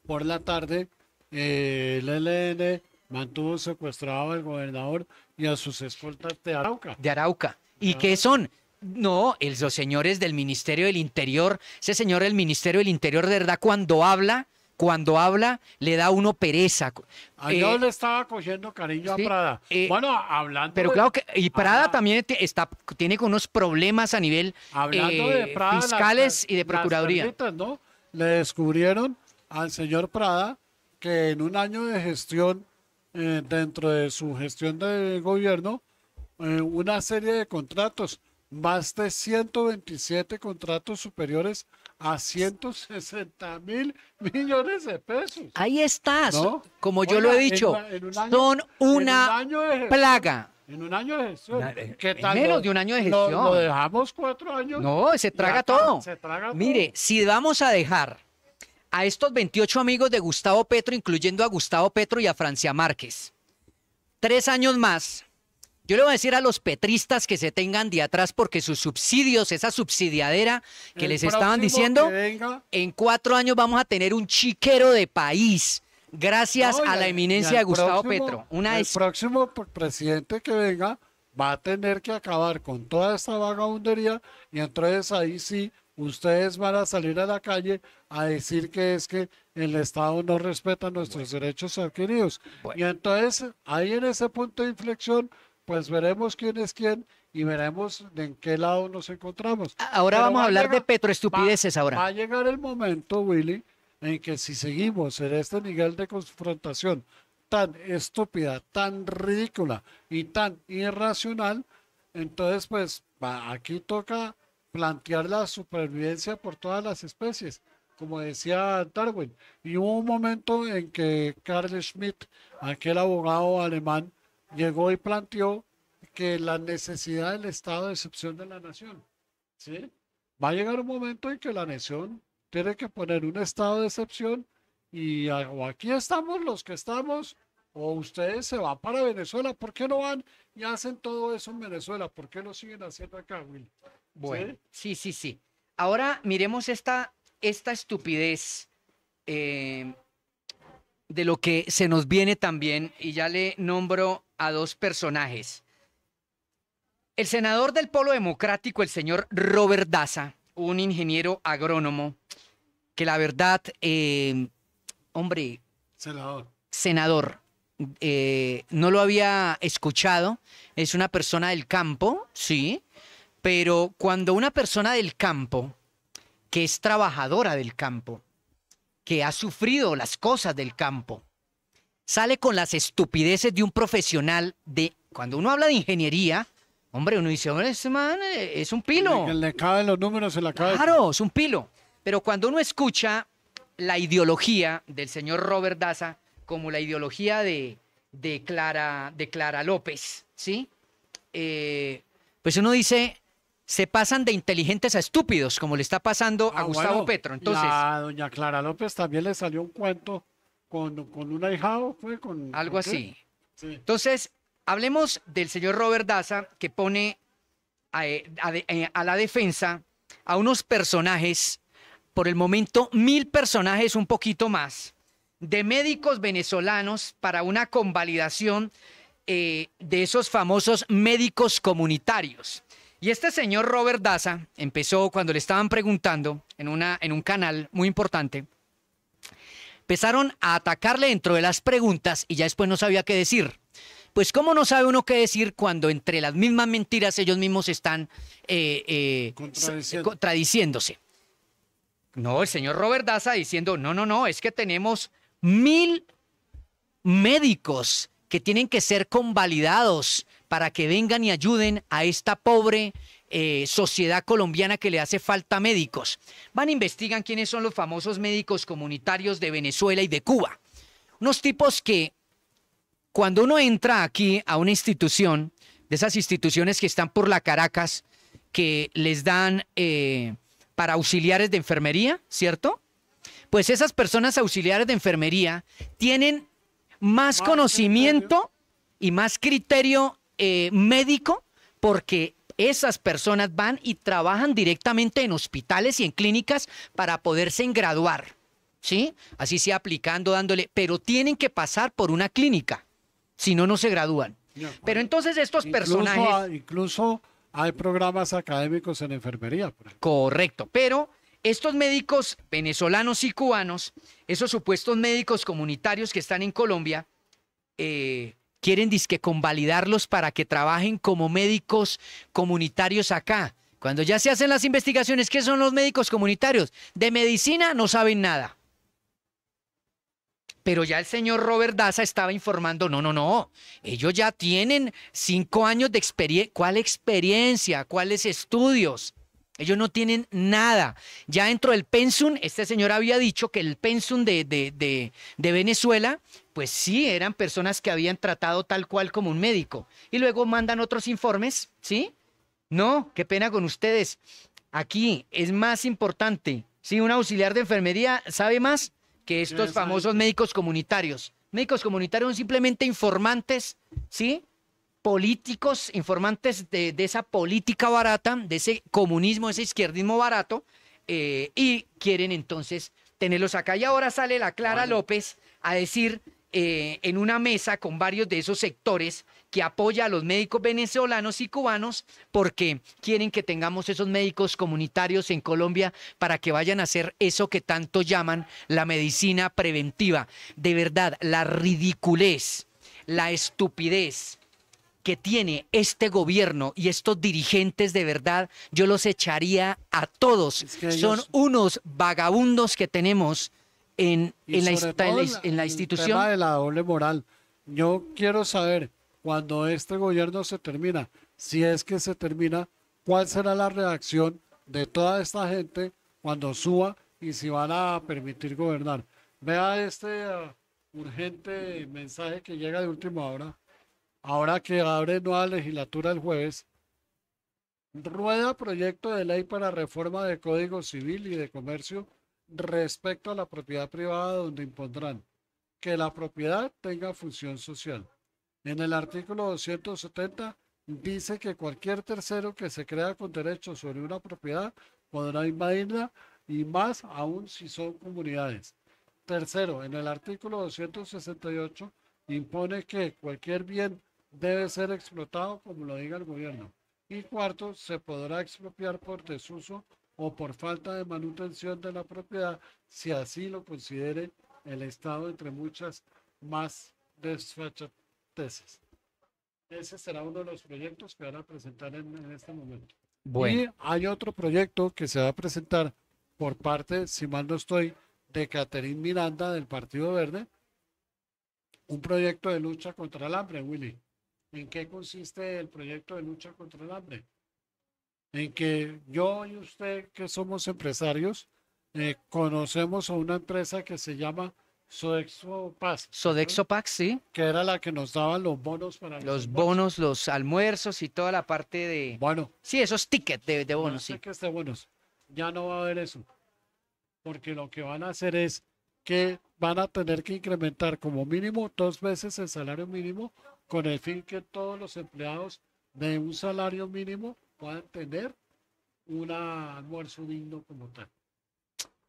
por la tarde, el ELN mantuvo secuestrado al gobernador y a sus escoltas de Arauca. De Arauca. ¿Y qué son? No, los señores del Ministerio del Interior, ese señor del Ministerio del Interior, de verdad, cuando habla, le da a uno pereza. Yo le estaba cogiendo cariño sí, a Prada. Bueno, hablando pero de, claro que, y Prada habla- también tiene con unos problemas a nivel hablando de Prada, fiscales y de las procuraduría. perlitas, ¿no? Le descubrieron al señor Prada que en un año de gestión, dentro de su gestión de gobierno, una serie de contratos, más de 127 contratos superiores a 160.000 millones de pesos. Ahí estás, ¿No? como yo Oiga, lo he dicho, en un año- son en un una año de gestión, plaga. En un año de gestión. ¿Qué En menos de un año de gestión. Lo dejamos 4 años. No, se y traga acá todo. se traga Mire, todo. si vamos a dejar a estos 28 amigos de Gustavo Petro, incluyendo a Gustavo Petro y a Francia Márquez, 3 años más, yo le voy a decir a los petristas que se tengan de atrás porque sus subsidios, esa subsidiadera que El les estaban próximo diciendo, que venga, en 4 años vamos a tener un chiquero de país, gracias no, y a la el- eminencia y de el Gustavo próximo- Petro. Una el es próximo presidente que venga va a tener que acabar con toda esta vagabundería y entonces ahí sí ustedes van a salir a la calle a decir que es que el Estado no respeta nuestros derechos adquiridos. Bueno. Y entonces ahí en ese punto de inflexión pues veremos quién es quién y veremos en qué lado nos encontramos. Ahora Pero vamos va a hablar de llegar- petroestupideces Va ahora. a llegar el momento, Willy, en que si seguimos en este nivel de confrontación tan estúpida, tan ridícula y tan irracional, entonces pues aquí toca plantear la supervivencia por todas las especies, como decía Darwin. Y hubo un momento en que Carl Schmitt, aquel abogado alemán, llegó y planteó que la necesidad del estado de excepción de la nación, ¿sí? Va a llegar un momento en que la nación tiene que poner un estado de excepción y o aquí estamos los que estamos o ustedes se van para Venezuela. ¿Por qué no van y hacen todo eso en Venezuela? ¿Por qué lo siguen haciendo acá, Will? Bueno, sí. Ahora miremos esta estupidez de lo que se nos viene también, y ya le nombro a 2 personajes. El senador del Polo Democrático, el señor Robert Daza, un ingeniero agrónomo, que la verdad, hombre, Senador. senador, no lo había escuchado, es una persona del campo, sí, pero cuando una persona del campo, que es trabajadora del campo, que ha sufrido las cosas del campo, sale con las estupideces de un profesional de... Cuando uno habla de ingeniería, hombre, uno dice, hombre, ese man es un pilo. Que le caben los números en la cabeza. Claro, es un pilo. Pero cuando uno escucha la ideología del señor Robert Daza, como la ideología de Clara López, ¿sí? Pues uno dice, se pasan de inteligentes a estúpidos, como le está pasando a Gustavo Bueno, Petro. Entonces, a doña Clara López también le salió un cuento con un ahijado, fue con... algo ¿con qué? así. Sí. Entonces, hablemos del señor Robert Daza, que pone a la defensa a unos personajes, por el momento 1000 personajes, un poquito más, de médicos venezolanos para una convalidación de esos famosos médicos comunitarios. Y este señor Robert Daza empezó cuando le estaban preguntando en un canal muy importante, empezaron a atacarle dentro de las preguntas y ya después no sabía qué decir. Pues cómo no sabe uno qué decir cuando entre las mismas mentiras ellos mismos están contradiciéndose. No, el señor Robert Daza diciendo, no, es que tenemos 1000 médicos que tienen que ser convalidados para que vengan y ayuden a esta pobre sociedad colombiana que le hace falta médicos. Van e investigan quiénes son los famosos médicos comunitarios de Venezuela y de Cuba. Unos tipos que cuando uno entra aquí a una institución, de esas instituciones que están por la Caracas, que les dan para auxiliares de enfermería, ¿cierto? Pues esas personas auxiliares de enfermería tienen más conocimiento y más criterio médico porque Esas personas van y trabajan directamente en hospitales y en clínicas para poderse graduar, ¿sí? Así sea aplicando, dándole, pero tienen que pasar por una clínica, si no, no se gradúan. Pero entonces estos personajes... Incluso hay programas académicos en enfermería. Por ejemplo. Correcto, pero estos médicos venezolanos y cubanos, esos supuestos médicos comunitarios que están en Colombia, quieren dizque convalidarlos para que trabajen como médicos comunitarios acá. Cuando ya se hacen las investigaciones, ¿qué son los médicos comunitarios? De medicina no saben nada. Pero ya el señor Robert Daza estaba informando, no, ellos ya tienen 5 años de experiencia. ¿Cuál experiencia? ¿Cuáles estudios? Ellos no tienen nada. Ya dentro del pensum, este señor había dicho que el pensum de Venezuela, pues sí, eran personas que habían tratado tal cual como un médico. Y luego mandan otros informes, ¿sí? No, qué pena con ustedes. Aquí es más importante, ¿sí? Un auxiliar de enfermería sabe más que estos famosos médicos comunitarios. Médicos comunitarios son simplemente informantes, ¿sí? Políticos, informantes de esa política barata, de ese comunismo, ese izquierdismo barato, y quieren entonces tenerlos acá. Y ahora sale la Clara López a decir en una mesa con varios de esos sectores que apoya a los médicos venezolanos y cubanos porque quieren que tengamos esos médicos comunitarios en Colombia para que vayan a hacer eso que tanto llaman la medicina preventiva. De verdad, la ridiculez, la estupidez que tiene este gobierno y estos dirigentes, de verdad, yo los echaría a todos. Es que ellos... Son unos vagabundos que tenemos en la institución. El tema de la doble moral. Yo quiero saber, cuando este gobierno se termina, si es que se termina, cuál será la reacción de toda esta gente cuando suba y si van a permitir gobernar. Vea este urgente mensaje que llega de última hora. Ahora que abre nueva legislatura el jueves, rueda proyecto de ley para reforma de Código Civil y de Comercio respecto a la propiedad privada, donde impondrán que la propiedad tenga función social. En el artículo 270 dice que cualquier tercero que se crea con derecho sobre una propiedad podrá invadirla, y más aún si son comunidades. Tercero, en el artículo 268 impone que cualquier bien debe ser explotado como lo diga el gobierno. Y cuarto, se podrá expropiar por desuso o por falta de manutención de la propiedad si así lo considere el Estado, entre muchas más desfachateces. Ese será uno de los proyectos que van a presentar en este momento. Bueno. Y hay otro proyecto que se va a presentar por parte, si mal no estoy, de Catherine Miranda del Partido Verde, un proyecto de lucha contra el hambre, Willy. ¿En qué consiste el proyecto de lucha contra el hambre? En que yo y usted, que somos empresarios, conocemos a una empresa que se llama Sodexo Paz. Sodexo Pax, sí. Que era la que nos daba los bonos para los bonos, los almuerzos y toda la parte de... Bueno. Sí, esos tickets de bonos, no sé sí. Que esté bonos. Ya no va a haber eso. Porque lo que van a hacer es que van a tener que incrementar como mínimo 2 veces el salario mínimo, con el fin que todos los empleados de un salario mínimo puedan tener un almuerzo digno como tal.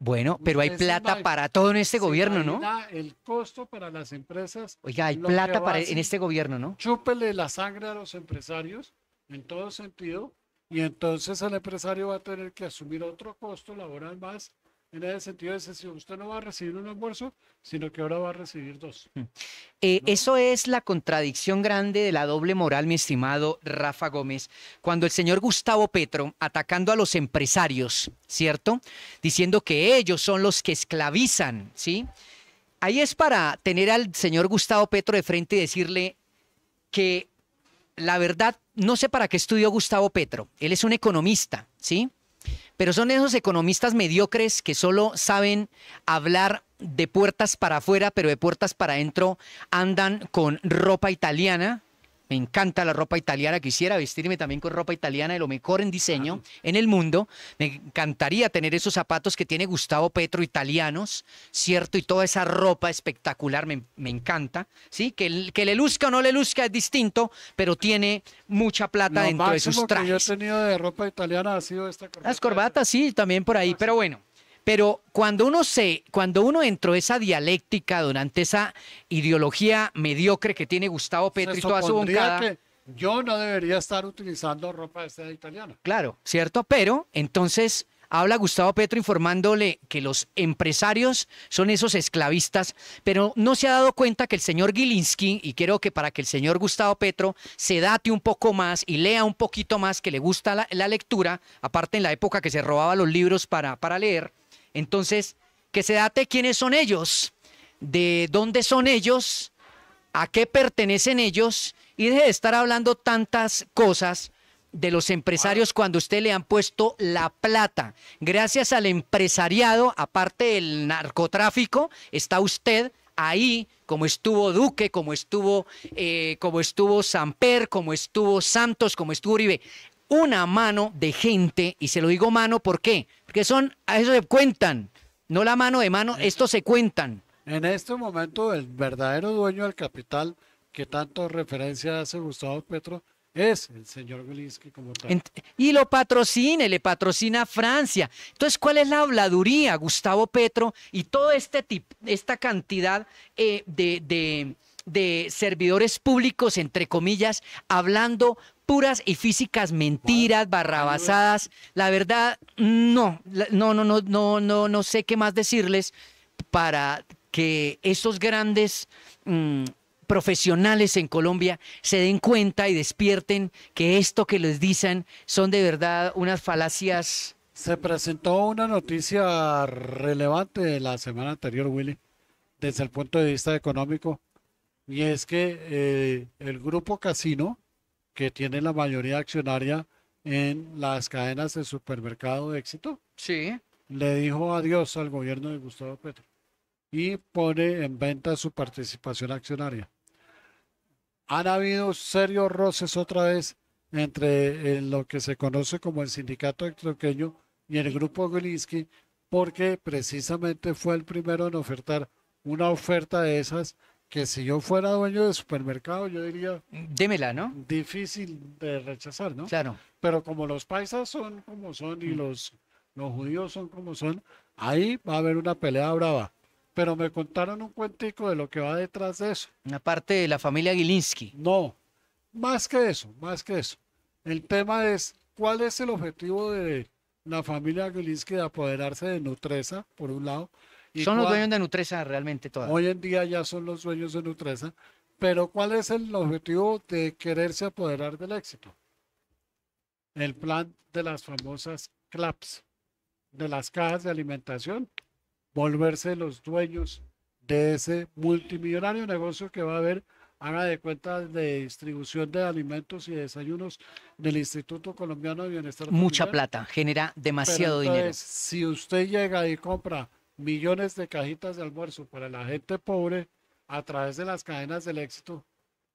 Bueno, pero hay plata para todo en este gobierno, ¿no? El costo para las empresas. Oiga, hay plata en este gobierno, ¿no? Chúpele la sangre a los empresarios en todo sentido, y entonces el empresario va a tener que asumir otro costo laboral más. En ese sentido, es decir, usted no va a recibir un almuerzo, sino que ahora va a recibir 2. ¿No? Eso es la contradicción grande de la doble moral, mi estimado Rafa Gómez. Cuando el señor Gustavo Petro, atacando a los empresarios, ¿cierto? Diciendo que ellos son los que esclavizan, ¿sí? Ahí es para tener al señor Gustavo Petro de frente y decirle que la verdad, no sé para qué estudió Gustavo Petro. Él es un economista, ¿sí? Pero son esos economistas mediocres que solo saben hablar de puertas para afuera, pero de puertas para adentro andan con ropa italiana, Me encanta la ropa italiana. Quisiera vestirme también con ropa italiana de lo mejor en diseño en el mundo. Me encantaría tener esos zapatos que tiene Gustavo Petro italianos, ¿cierto? Y toda esa ropa espectacular me encanta, ¿sí? Que le luzca o no le luzca es distinto, pero tiene mucha plata Lo dentro de sus máximo que yo he trajes. tenido de ropa italiana ha sido esta corbata. Las corbatas, sí, también por ahí, pero bueno. Pero cuando uno entró esa dialéctica durante esa ideología mediocre que tiene Gustavo Petro Se y toda su supondría bancada, que yo no debería estar utilizando ropa esta italiana. claro, ¿cierto? Pero entonces habla Gustavo Petro informándole que los empresarios son esos esclavistas, pero no se ha dado cuenta que el señor Gilinski, y quiero que para que el señor Gustavo Petro se date un poco más y lea un poquito más, que le gusta la lectura, aparte en la época que se robaba los libros para leer, entonces que se date quiénes son ellos, de dónde son ellos, a qué pertenecen ellos, y deje de estar hablando tantas cosas de los empresarios cuando usted le han puesto la plata. Gracias al empresariado, aparte del narcotráfico, está usted ahí, como estuvo Duque, como estuvo Samper, como estuvo Santos, como estuvo Uribe. Una mano de gente, y se lo digo mano, ¿por qué? Porque a eso se cuentan, no la mano de mano, estos se cuentan. En este momento, el verdadero dueño del capital que tanto referencia hace Gustavo Petro es el señor Gilinski como tal. Y le patrocina Francia. Entonces, ¿cuál es la habladuría, Gustavo Petro y toda esta cantidad de servidores públicos, entre comillas, hablando puras y físicas mentiras, barrabasadas? La verdad, no sé qué más decirles para que esos grandes profesionales en Colombia se den cuenta y despierten que esto que les dicen son de verdad unas falacias. Se presentó una noticia relevante la semana anterior, Willy, desde el punto de vista económico, y es que el grupo Casino, que tiene la mayoría accionaria en las cadenas de supermercado Éxito, Sí. le dijo adiós al gobierno de Gustavo Petro y pone en venta su participación accionaria. Han habido serios roces otra vez entre lo que se conoce como el sindicato antioqueño y el grupo Gilinski, porque precisamente fue el primero en ofertar una oferta de esas que, si yo fuera dueño de supermercado, yo diría Démela, ¿no? difícil de rechazar, ¿no? Claro. Pero como los paisas son como son y los judíos son como son, ahí va a haber una pelea brava. Pero me contaron un cuentico de lo que va detrás de eso. Una parte de la familia Gilinski. No, más que eso, más que eso. El tema es, ¿cuál es el objetivo de la familia Gilinski de apoderarse de Nutresa, por un lado? Y Son los dueños de Nutresa realmente todas. hoy en día ya son los dueños de Nutresa, pero ¿cuál es el objetivo de quererse apoderar del Éxito? El plan de las famosas CLAPS, de las cajas de alimentación, volverse los dueños de ese multimillonario negocio que va a haber, haga de cuenta, de distribución de alimentos y desayunos del Instituto Colombiano de Bienestar Mucha Familiar. plata, genera Pero demasiado dinero. entonces, si usted llega y compra millones de cajitas de almuerzo para la gente pobre a través de las cadenas del Éxito,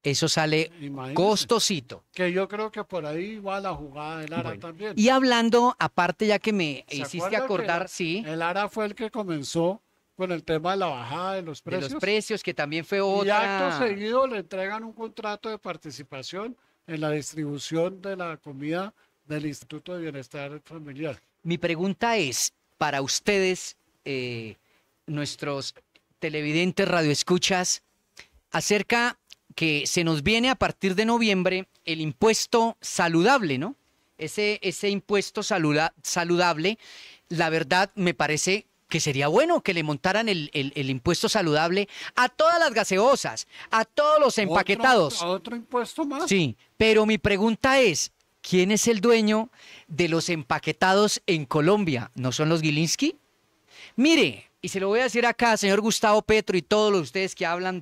Eso sale imagínese, costosito. que yo creo que por ahí va la jugada del ARA Bueno, también. y hablando, aparte ya que me ¿Se hiciste acuerda que acordar, sí, el ARA fue el que comenzó con el tema de la bajada de los de precios? los precios, que también fue Y otra. acto seguido le entregan un contrato de participación en la distribución de la comida del Instituto de Bienestar Familiar. Mi pregunta es, para ustedes, nuestros televidentes radioescuchas, acerca que se nos viene a partir de noviembre el impuesto saludable, ¿no? Ese impuesto saludable, la verdad me parece que sería bueno que le montaran el impuesto saludable a todas las gaseosas, a todos los empaquetados. Otro impuesto más. Sí, pero mi pregunta es, ¿quién es el dueño de los empaquetados en Colombia? ¿No son los Gilinski? Mire, y se lo voy a decir acá, señor Gustavo Petro y todos los ustedes que hablan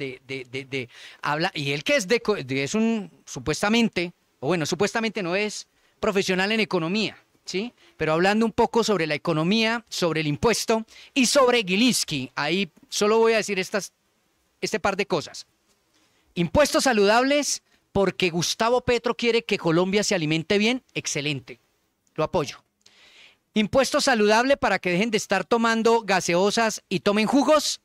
y él que es un, supuestamente, o bueno, supuestamente no es profesional en economía, ¿sí? Pero hablando un poco sobre la economía, sobre el impuesto y sobre Gilinski, ahí solo voy a decir este par de cosas. Impuestos saludables porque Gustavo Petro quiere que Colombia se alimente bien, excelente, lo apoyo. Impuesto saludable para que dejen de estar tomando gaseosas y tomen jugos,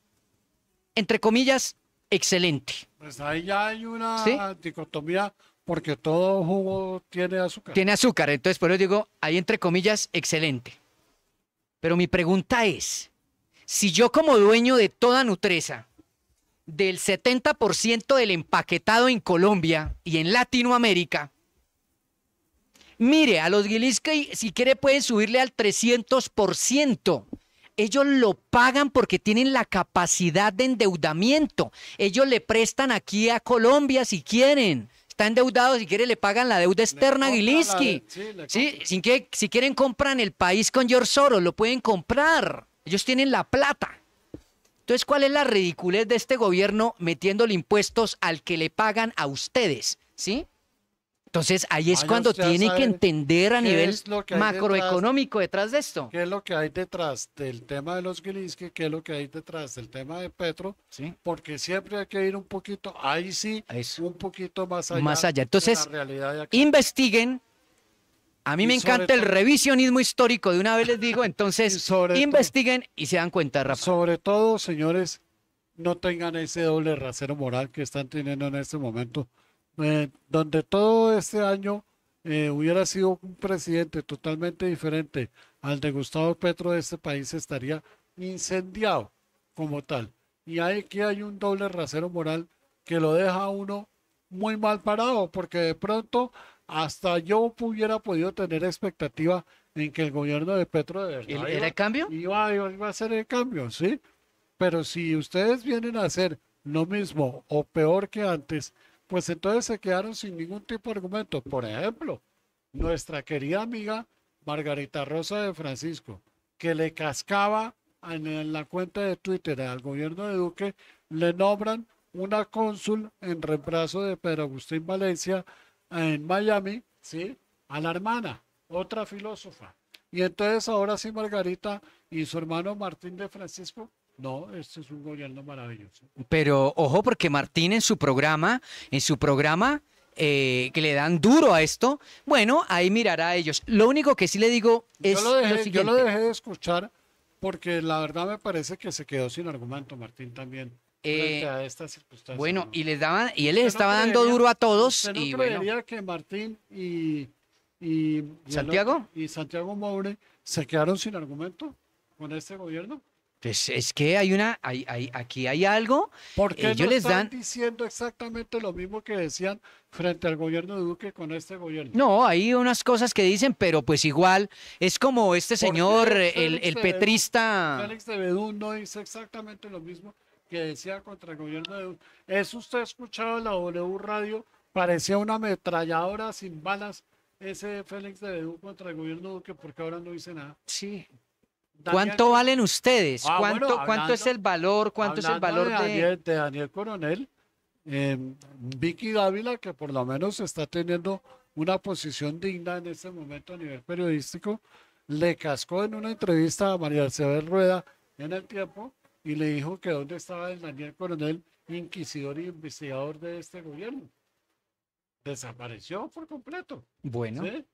entre comillas, excelente. Pues ahí ya hay una ¿Sí? dicotomía porque todo jugo tiene azúcar. Tiene azúcar, entonces por eso digo, ahí entre comillas, excelente. Pero mi pregunta es, si yo como dueño de toda Nutresa, del 70% del empaquetado en Colombia y en Latinoamérica, mire, a los Gilinski, si quiere, pueden subirle al 300%. Ellos lo pagan porque tienen la capacidad de endeudamiento. Ellos le prestan aquí a Colombia si quieren. Está endeudado, si quiere, le pagan la deuda externa a compran Gilinski. Sí, si quieren, compran el país con George Soros, lo pueden comprar. Ellos tienen la plata. Entonces, ¿cuál es la ridiculez de este gobierno metiéndole impuestos al que le pagan a ustedes? ¿Sí? Entonces, ahí es Vaya cuando usted a tiene que saber entender a qué nivel es lo que hay macroeconómico detrás de esto. ¿Qué es lo que hay detrás del tema de los Gilinski? ¿Qué es lo que hay detrás del tema de Petro? Sí. Porque siempre hay que ir un poquito, ahí sí, Eso. un poquito más allá, Más allá. de Entonces, la realidad de acá. investiguen. A mí Y me sobre encanta el todo- revisionismo histórico, de una vez les digo, Y entonces sobre todo- investiguen y se dan cuenta, Rafa. Sobre todo, señores, no tengan ese doble rasero moral que están teniendo en este momento, donde todo este año hubiera sido un presidente totalmente diferente al de Gustavo Petro, este país estaría incendiado como tal. Y aquí hay un doble rasero moral que lo deja a uno muy mal parado, porque de pronto hasta yo hubiera podido tener expectativa en que el gobierno de Petro de verdad ¿Era el cambio? iba a hacer el cambio, ¿sí? Pero si ustedes vienen a hacer lo mismo o peor que antes, pues entonces se quedaron sin ningún tipo de argumento. Por ejemplo, nuestra querida amiga Margarita Rosa de Francisco, que le cascaba en la cuenta de Twitter al gobierno de Duque, le nombran una cónsul en reemplazo de Pedro Agustín Valencia en Miami, ¿sí? A la hermana, otra filósofa. Y entonces ahora sí Margarita y su hermano Martín de Francisco, no, este es un gobierno maravilloso. Pero ojo, porque Martín en su programa, que le dan duro a esto, bueno, ahí mirará a ellos. Lo único que sí le digo es Yo lo dejé, lo yo siguiente. lo dejé de escuchar porque la verdad me parece que se quedó sin argumento Martín también frente a estas circunstancias. Bueno, ¿no? y les daban, y él les ¿Usted no estaba dando creería- duro a todos, ¿Usted no y bueno, creería que Martín y el ¿Santiago? otro- y Santiago Moure se quedaron sin argumento con este gobierno? pues es que aquí hay algo, ¿Por qué ellos no les están dan, diciendo exactamente lo mismo que decían frente al gobierno de Duque con este gobierno? no, hay unas cosas que dicen, pero pues igual, es como este ¿Por qué señor, Félix el de Bedú- petrista, Félix de Bedú no dice exactamente lo mismo que decía contra el gobierno de Duque? ¿Eso usted ha escuchado en la W Radio? Parecía una ametralladora sin balas ese Félix de Bedú contra el gobierno de Duque, porque ahora no dice nada. sí. Daniel ¿Cuánto Cor- valen ustedes? Ah, bueno, ¿Cuánto es hablando- el valor? ¿Cuánto es el Hablando valor de Daniel Coronel, Vicky Dávila, que por lo menos está teniendo una posición digna en este momento a nivel periodístico, le cascó en una entrevista a María Isabel Rueda en El Tiempo y le dijo que dónde estaba el Daniel Coronel, inquisidor y investigador de este gobierno. Desapareció por completo. Bueno, ¿sí?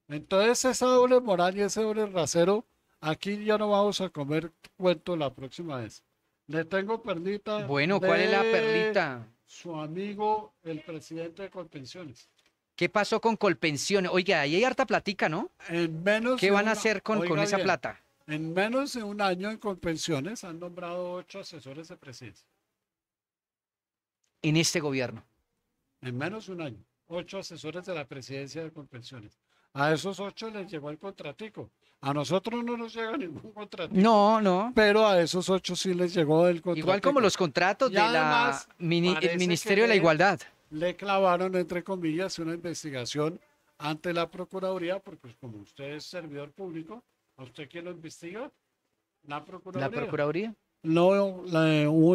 Entonces esa doble moral y ese doble rasero, aquí ya no vamos a comer cuento la próxima vez. Le tengo perlita. bueno, ¿cuál es la de perlita? Su amigo, el presidente de Colpensiones. ¿Qué pasó con Colpensiones? Oiga, ahí hay harta platica, ¿no? En menos ¿Qué de van a una- hacer con oiga esa bien, plata? En menos de un año en Colpensiones han nombrado 8 asesores de presidencia. En este gobierno. En menos de un año. 8 asesores de la presidencia de Colpensiones. A esos 8 les llegó el contratico. A nosotros no nos llega ningún contratico. No. Pero a esos 8 sí les llegó el contratico. Igual como los contratos Y de además, el parece Ministerio de la que Igualdad. le clavaron, entre comillas, una investigación ante la Procuraduría, porque pues, como usted es servidor público, ¿a usted quién lo investiga? La Procuraduría. La Procuraduría. No,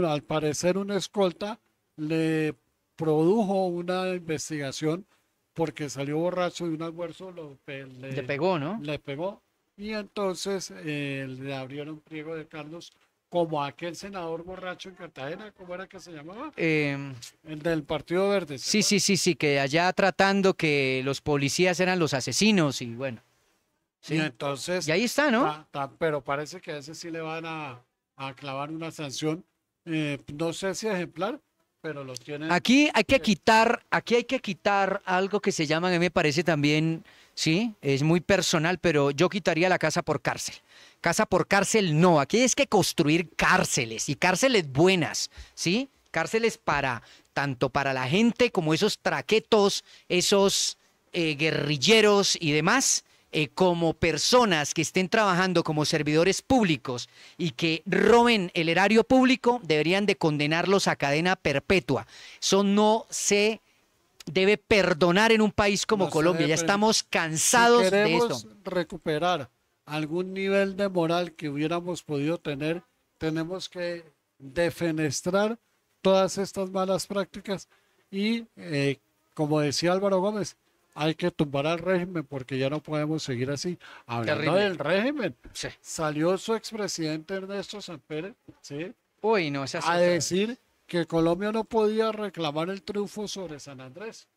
al parecer una escolta le produjo una investigación porque salió borracho de un almuerzo, Le pegó, ¿no? le pegó y entonces le abrieron pliego de cargos como aquel senador borracho en Cartagena, ¿cómo era que se llamaba? Em, El del Partido Verde. ¿se sí, sí, acuerda? sí, sí, que allá tratando que los policías eran los asesinos y bueno. Y Sí. entonces, Y ahí está, ¿no? pero parece que a ese sí le van a clavar una sanción, no sé si ejemplar, pero lo tienen. Aquí hay que quitar algo que se llama, a mí me parece también, sí, es muy personal, pero yo quitaría la casa por cárcel. Casa por cárcel no, aquí es que construir cárceles y cárceles buenas, ¿sí? Cárceles para, tanto para la gente como esos traquetos, esos guerrilleros y demás, como personas que estén trabajando como servidores públicos y que roben el erario público, deberían de condenarlos a cadena perpetua. Eso no se debe perdonar en un país como No se Colombia. debe Ya perdonar. estamos cansados Si de queremos eso. recuperar algún nivel de moral que hubiéramos podido tener, tenemos que defenestrar todas estas malas prácticas y, como decía Álvaro Gómez, hay que tumbar al régimen porque ya no podemos seguir así. Hablando Terrible. del régimen, Sí. salió su expresidente Ernesto Samper, ¿sí?, Uy, no, esa es a otra. decir que Colombia no podía reclamar el triunfo sobre San Andrés,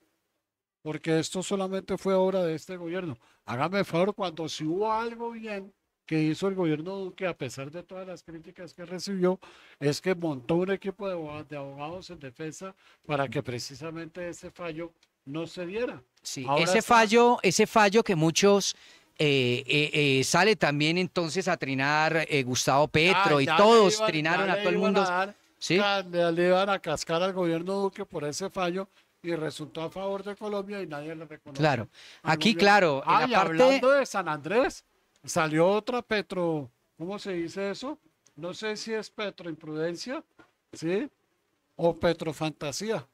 porque esto solamente fue obra de este gobierno. Hágame el favor, cuando si hubo algo bien que hizo el gobierno Duque, a pesar de todas las críticas que recibió, es que montó un equipo de abogados en defensa para que precisamente ese fallo no se diera. Sí, Ahora ese está- fallo que muchos sale también entonces a trinar Gustavo Petro y ya todos le trinaron ya a le todo el iban mundo. a dar ¿Sí? le iban a cascar al gobierno Duque por ese fallo y resultó a favor de Colombia y nadie le reconoce. Claro. al Aquí, gobierno. claro, en la Y parte- hablando de San Andrés, salió otra Petro, ¿cómo se dice eso? No sé si es Petro Imprudencia, ¿sí? O Petro Fantasía.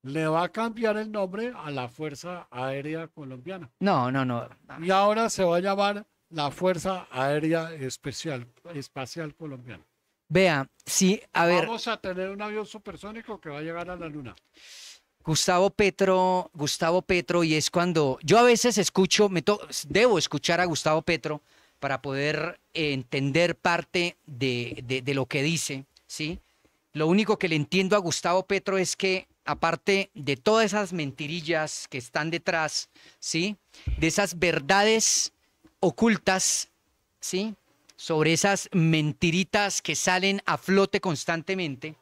Le va a cambiar el nombre a la Fuerza Aérea Colombiana. No, no, no. Y ahora se va a llamar la Fuerza Aérea Espacial Colombiana. Vea, sí, a ver, Vamos a tener un avión supersónico que va a llegar a la luna. Gustavo Petro, y es cuando yo a veces escucho, debo escuchar a Gustavo Petro para poder entender parte de lo que dice, ¿sí? Lo único que le entiendo a Gustavo Petro es que, aparte de todas esas mentirillas que están detrás, ¿sí? De esas verdades ocultas, ¿sí? Sobre esas mentiritas que salen a flote constantemente,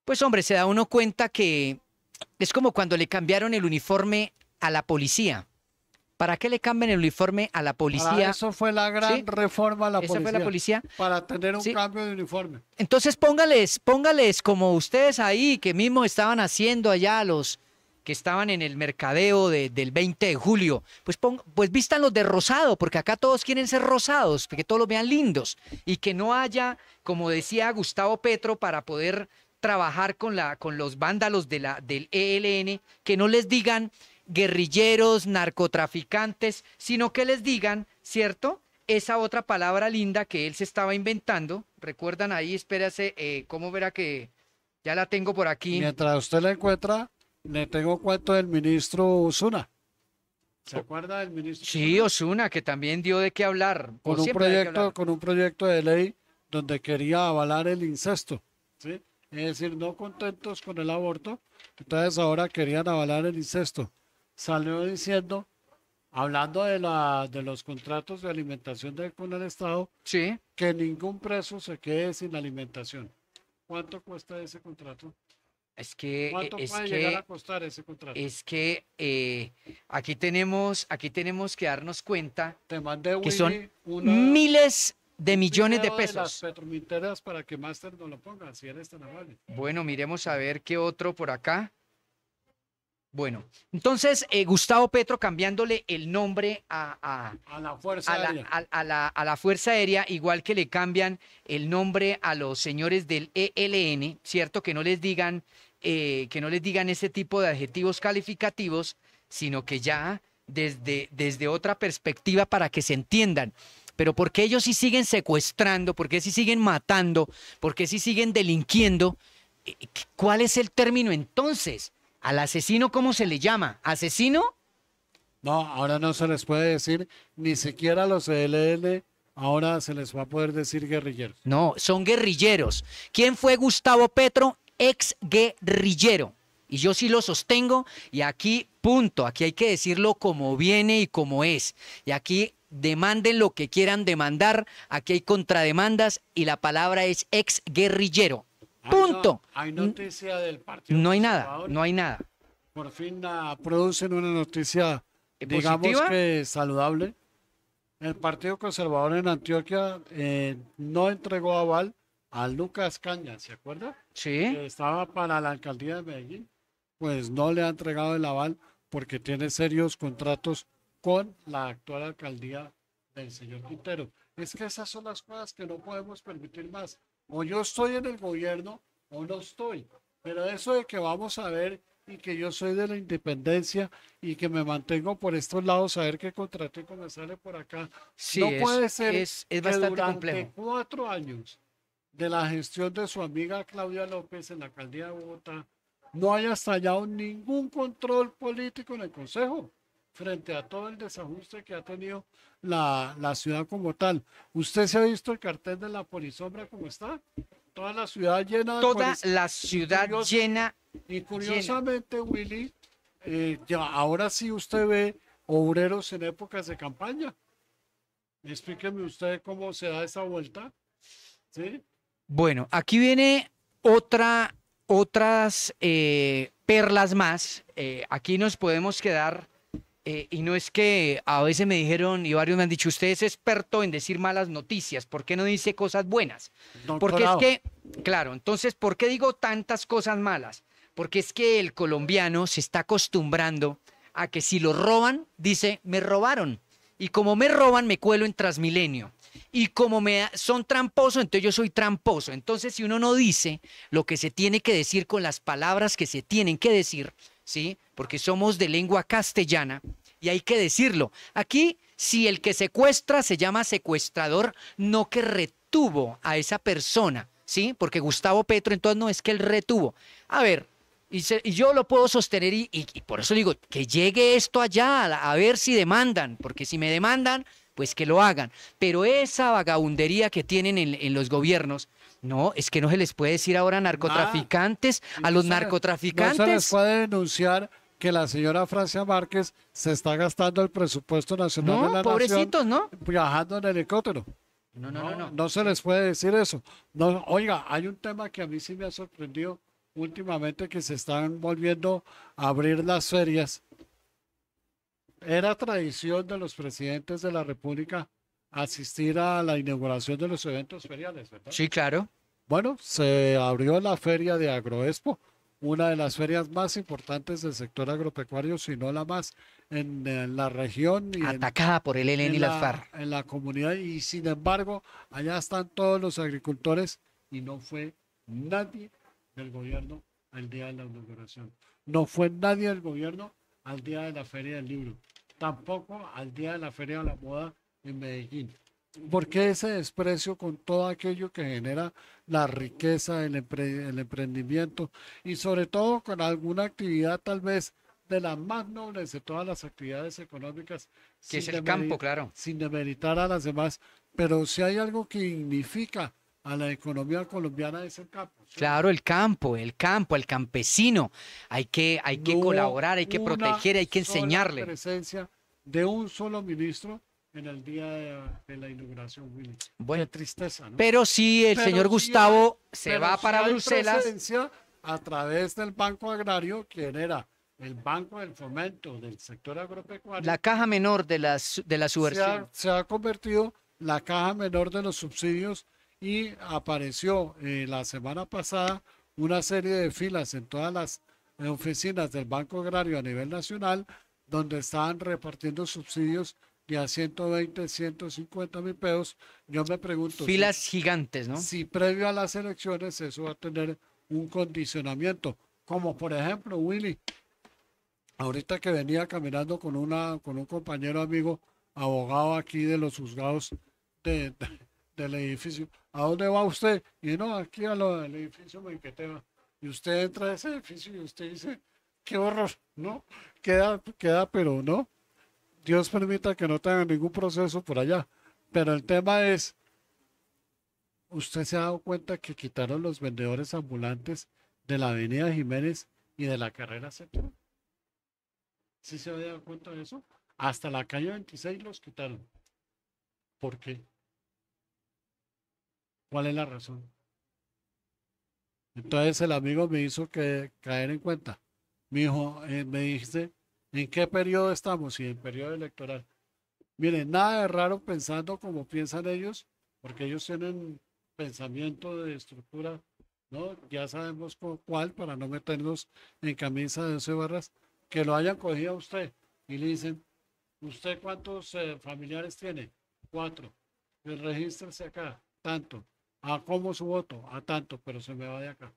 pues hombre, se da uno cuenta que es como cuando le cambiaron el uniforme a la policía. ¿Para qué le cambian el uniforme a la Para policía? eso fue la gran ¿Sí? reforma a la Esa policía. fue la policía. Para tener un Sí. cambio de uniforme. Entonces póngales como ustedes ahí, que mismo estaban haciendo allá los que estaban en el mercadeo del 20 de julio, pues vístanlos de rosado, porque acá todos quieren ser rosados, que todos los vean lindos, y que no haya, como decía Gustavo Petro, para poder trabajar con los vándalos del ELN, que no les digan guerrilleros, narcotraficantes, sino que les digan, ¿cierto?, esa otra palabra linda que él se estaba inventando. ¿Recuerdan ahí? Espérase, ¿cómo verá que ya la tengo por aquí? Mientras usted la encuentra, le tengo cuento del ministro Osuna. ¿Se acuerda del ministro? Sí, Osuna, que también dio de qué hablar. Con un siempre hay que proyecto, hablar. con un proyecto de ley donde quería avalar el incesto, ¿sí? Es decir, no contentos con el aborto, entonces ahora querían avalar el incesto. Salió diciendo, hablando de los contratos de alimentación con el Estado, Sí. que ningún preso se quede sin alimentación. ¿Cuánto cuesta ese contrato? Es que, ¿Cuánto es puede llegar a que, costar ese contrato? aquí tenemos que darnos cuenta Te mandé, que Willy, son una- miles de millones de video las pesos. petrominteras para que Master nos lo ponga, si eres tan amable. Bueno, miremos a ver qué otro por acá. Bueno, entonces Gustavo Petro cambiándole el nombre A la Fuerza a la, Aérea. a la Fuerza Aérea, igual que le cambian el nombre a los señores del ELN, ¿cierto? Que no les digan ese tipo de adjetivos calificativos, sino que ya desde otra perspectiva para que se entiendan. Pero ¿por qué ellos sí siguen secuestrando? ¿Por qué sí siguen matando? ¿Por qué sí siguen delinquiendo? ¿Cuál es el término entonces? ¿Al asesino cómo se le llama? ¿Asesino? No, ahora no se les puede decir ni siquiera a los ELN, ahora se les va a poder decir guerrilleros. No, son guerrilleros. ¿Quién fue Gustavo Petro? Ex guerrillero. Y yo sí lo sostengo y aquí, punto, aquí hay que decirlo como viene y como es. Y aquí demanden lo que quieran demandar, aquí hay contrademandas y la palabra es ex guerrillero. Punto. Hay noticia del Partido No hay nada, Conservador. no hay nada. Por fin producen una noticia, digamos ¿Positiva? que saludable. El Partido Conservador en Antioquia no entregó aval a Lucas Cañas, ¿se acuerda? Sí. Que estaba para la alcaldía de Medellín. Pues no le ha entregado el aval porque tiene serios contratos con la actual alcaldía del señor Quintero. Es que esas son las cosas que no podemos permitir más. O yo estoy en el gobierno o no estoy. Pero eso de que vamos a ver y que yo soy de la independencia y que me mantengo por estos lados a ver qué contratico me sale por acá. Sí, No es- puede ser es que bastante durante complejo. 4 años de la gestión de su amiga Claudia López en la alcaldía de Bogotá no haya estallado ningún control político en el Consejo frente a todo el desajuste que ha tenido la ciudad como tal. ¿Usted se ha visto el cartel de la polisombra como está? Toda la ciudad llena de Toda policías. la ciudad curioso- llena. Y curiosamente, Willy, ya ahora sí usted ve obreros en épocas de campaña. Explíqueme usted cómo se da esa vuelta. ¿Sí? Bueno, aquí viene otras perlas más. Aquí nos podemos quedar, y no es que a veces me dijeron y varios me han dicho, usted es experto en decir malas noticias, ¿por qué no dice cosas buenas? Porque es Doctorado. que, claro, entonces, ¿por qué digo tantas cosas malas? Porque es que el colombiano se está acostumbrando a que si lo roban, dice, me robaron. Y como me roban, me cuelo en Transmilenio. Y como son tramposos, entonces yo soy tramposo. Entonces, si uno no dice lo que se tiene que decir con las palabras que se tienen que decir, ¿sí? Porque somos de lengua castellana y hay que decirlo. Aquí, si el que secuestra se llama secuestrador, no que retuvo a esa persona, ¿sí? Porque Gustavo Petro, entonces no es que él retuvo. A ver, y yo lo puedo sostener y por eso digo, que llegue esto allá a ver si demandan, porque si me demandan, pues que lo hagan. Pero esa vagabundería que tienen en los gobiernos, no, es que no se les puede decir ahora a narcotraficantes, a los No se les narcotraficantes. puede denunciar que la señora Francia Márquez se está gastando el presupuesto nacional de No, la pobrecitos, nación ¿no? viajando en helicóptero. No se les puede decir eso. No, oiga, hay un tema que a mí sí me ha sorprendido últimamente, que se están volviendo a abrir las ferias. Era tradición de los presidentes de la República asistir a la inauguración de los eventos feriales, ¿verdad? Sí, claro. Bueno, se abrió la feria de Agroexpo, una de las ferias más importantes del sector agropecuario, si no la más, en la región y Atacada por el ELN y las FARC. en la comunidad. Y sin embargo, allá están todos los agricultores y no fue nadie del gobierno al día de la inauguración. No fue nadie del gobierno al día de la Feria del Libro. Tampoco al día de la Feria de la Moda en Medellín. ¿Por qué ese desprecio con todo aquello que genera la riqueza, el emprendimiento y sobre todo con alguna actividad tal vez de las más nobles de todas las actividades económicas? Que es sin el campo, claro. Sin demeritar a las demás, pero si hay algo que dignifica a la economía colombiana es el campo. ¿sí? Claro, el campo, el campesino. Hay que No hubo colaborar, hay que una proteger, hay que sola enseñarle. presencia de un solo ministro en el día de la inauguración, Willy. Bueno, Qué tristeza, ¿no? pero sí, el Pero señor sí Gustavo se pero va sí para hay Bruselas. presencia a través del Banco Agrario, quien era el Banco del Fomento del sector agropecuario. La caja menor de la subversión. Se ha convertido la caja menor de los subsidios y apareció la semana pasada una serie de filas en todas las oficinas del Banco Agrario a nivel nacional, donde estaban repartiendo subsidios de a 120, 150 mil pesos. Yo me pregunto Filas gigantes, ¿no? si previo a las elecciones eso va a tener un condicionamiento, como por ejemplo, Willy, ahorita que venía caminando con un compañero amigo, abogado aquí de los juzgados del edificio. ¿A dónde va usted? Y no, aquí al edificio Menqueteva. Y usted entra a ese edificio y usted dice, qué horror, ¿no? Queda, pero no. Dios permita que no tenga ningún proceso por allá. Pero el tema es, ¿usted se ha dado cuenta que quitaron los vendedores ambulantes de la Avenida Jiménez y de la Carrera Séptima? ¿Sí se había dado cuenta de eso? Hasta la calle 26 los quitaron. ¿Por qué? ¿Cuál es la razón? Entonces el amigo me hizo caer en cuenta. Mi hijo me dice, ¿en qué periodo estamos? Y en periodo electoral. Miren, nada de raro pensando como piensan ellos, porque ellos tienen pensamiento de estructura, ¿no? Ya sabemos cuál, para no meternos en camisa de 12 barras, que lo hayan cogido a usted y le dicen, ¿usted cuántos familiares tiene? 4. Regístrese acá, tanto. ¿A cómo su voto? A tanto, pero se me va de acá.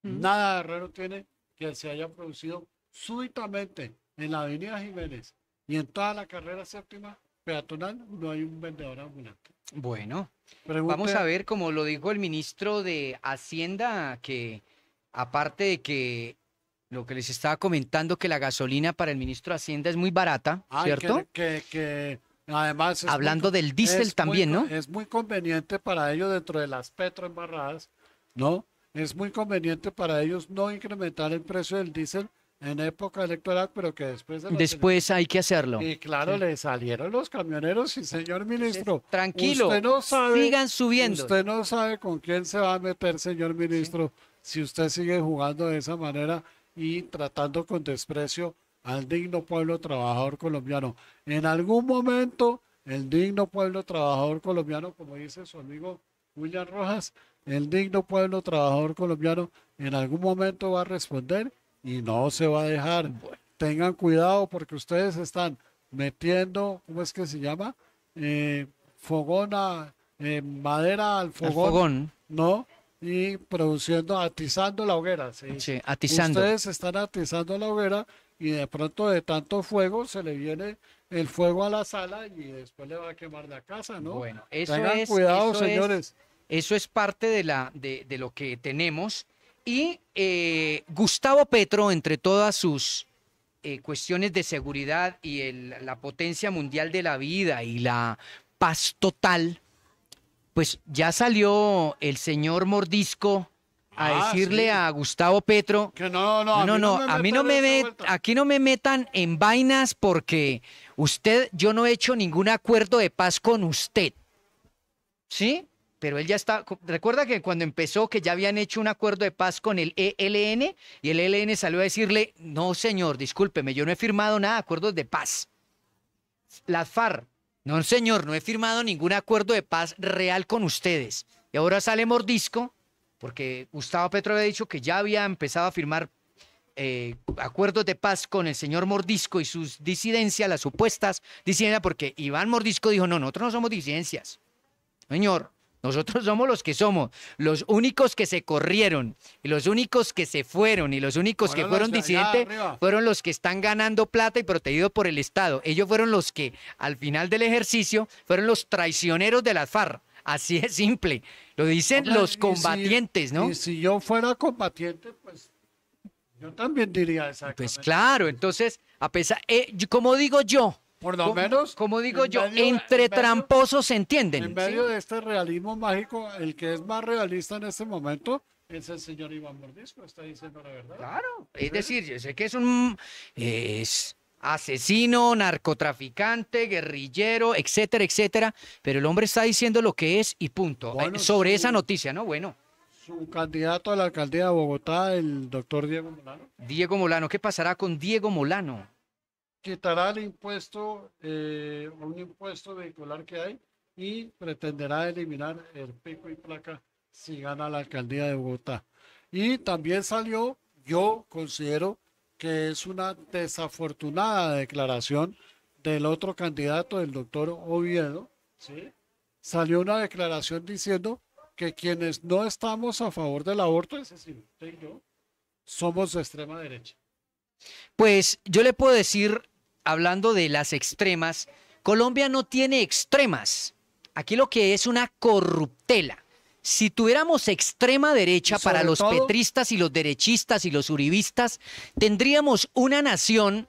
Nada de raro tiene que se haya producido súbitamente en la Avenida Jiménez y en toda la Carrera Séptima peatonal no hay un vendedor ambulante. Bueno, Pregunte, vamos a ver, como lo dijo el ministro de Hacienda, que aparte de que lo que les estaba comentando, que la gasolina para el ministro de Hacienda es muy barata, ¿cierto? Que además Hablando del diésel también, ¿no? Es muy conveniente para ellos dentro de las petroembarradas, ¿no? Es muy conveniente para ellos no incrementar el precio del diésel en época electoral, pero que después de las Después hay que hacerlo. Y claro, Sí. le salieron los camioneros y señor ministro, Tranquilo, usted no sabe, sigan subiendo. usted no sabe con quién se va a meter, señor ministro, si usted sigue jugando de esa manera y tratando con desprecio al digno pueblo trabajador colombiano. En algún momento, el digno pueblo trabajador colombiano, como dice su amigo William Rojas, el digno pueblo trabajador colombiano en algún momento va a responder y no se va a dejar. Tengan cuidado porque ustedes están metiendo, ¿cómo es que se llama? Madera al fogón, ¿no? Y produciendo, atizando la hoguera. Sí, atizando. Ustedes están atizando la hoguera y de pronto de tanto fuego se le viene el fuego a la sala y después le va a quemar la casa, ¿no? Bueno, eso Tengan es, cuidado, eso es- señores. Eso es parte de lo que tenemos. Y Gustavo Petro, entre todas sus cuestiones de seguridad y la potencia mundial de la vida y la paz total, pues ya salió el señor Mordisco a decirle sí. a Gustavo Petro, Que no, a mí no me aquí no me metan en vainas porque yo no he hecho ningún acuerdo de paz con usted. ¿Sí? Pero él ya está, recuerda que cuando empezó que ya habían hecho un acuerdo de paz con el ELN y el ELN salió a decirle, no señor, discúlpeme, yo no he firmado nada de acuerdos de paz. Las FARC, no señor, no he firmado ningún acuerdo de paz real con ustedes. Y ahora sale Mordisco, porque Gustavo Petro había dicho que ya había empezado a firmar acuerdos de paz con el señor Mordisco y sus disidencias, las supuestas disidencias, porque Iván Mordisco dijo, no, nosotros no somos disidencias. Señor, nosotros somos los que somos, los únicos que se corrieron, y los únicos que se fueron, y los únicos que fueron disidentes fueron los que están ganando plata y protegidos por el Estado. Ellos fueron los que, al final del ejercicio, fueron los traicioneros de las FARC. Así es simple. Lo dicen Hombre, los combatientes, ¿no? Y si yo fuera combatiente, pues yo también diría exactamente. Pues claro, entonces, a pesar, como digo yo, Por lo menos, como digo en yo, medio- entre en medio- tramposos se entienden. En medio de este realismo mágico, el que es más realista en este momento es el señor Iván Mordisco, está diciendo la verdad. Claro, es decir, yo sé que es asesino, narcotraficante, guerrillero, etcétera, etcétera, pero el hombre está diciendo lo que es y punto. Bueno, Sobre sí. esa noticia, ¿no? Bueno, Su candidato a la alcaldía de Bogotá, el doctor Diego Molano, Diego Molano, ¿qué pasará con Diego Molano? quitará el impuesto, un impuesto vehicular que hay y pretenderá eliminar el pico y placa si gana la alcaldía de Bogotá. Y también salió, yo considero que es una desafortunada declaración del otro candidato, el doctor Oviedo, ¿sí? Salió una declaración diciendo que quienes no estamos a favor del aborto, es decir, usted y yo, somos de extrema derecha. Pues yo le puedo decir, hablando de las extremas, Colombia no tiene extremas. Aquí lo que es una corruptela. Si tuviéramos extrema derecha Y sobre para los todo- petristas y los derechistas y los uribistas, tendríamos una nación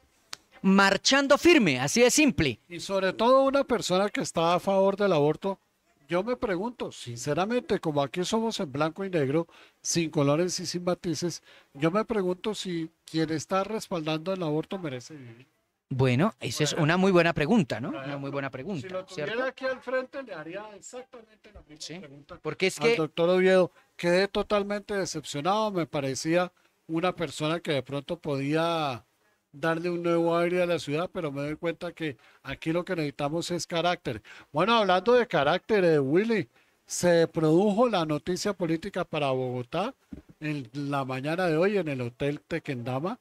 marchando firme, así de simple. Y sobre todo una persona que está a favor del aborto, yo me pregunto, sinceramente, como aquí somos en blanco y negro, sin colores y sin matices, yo me pregunto si quien está respaldando el aborto merece vivir. Bueno, esa es una muy buena pregunta, ¿no? Una muy buena Si pregunta, lo tuviera ¿cierto? aquí al frente, le haría exactamente la misma Sí, pregunta porque es al que doctor Oviedo. Quedé totalmente decepcionado, me parecía una persona que de pronto podía darle un nuevo aire a la ciudad, pero me doy cuenta que aquí lo que necesitamos es carácter. Bueno, hablando de carácter, Willy, se produjo la noticia política para Bogotá en la mañana de hoy en el Hotel Tequendama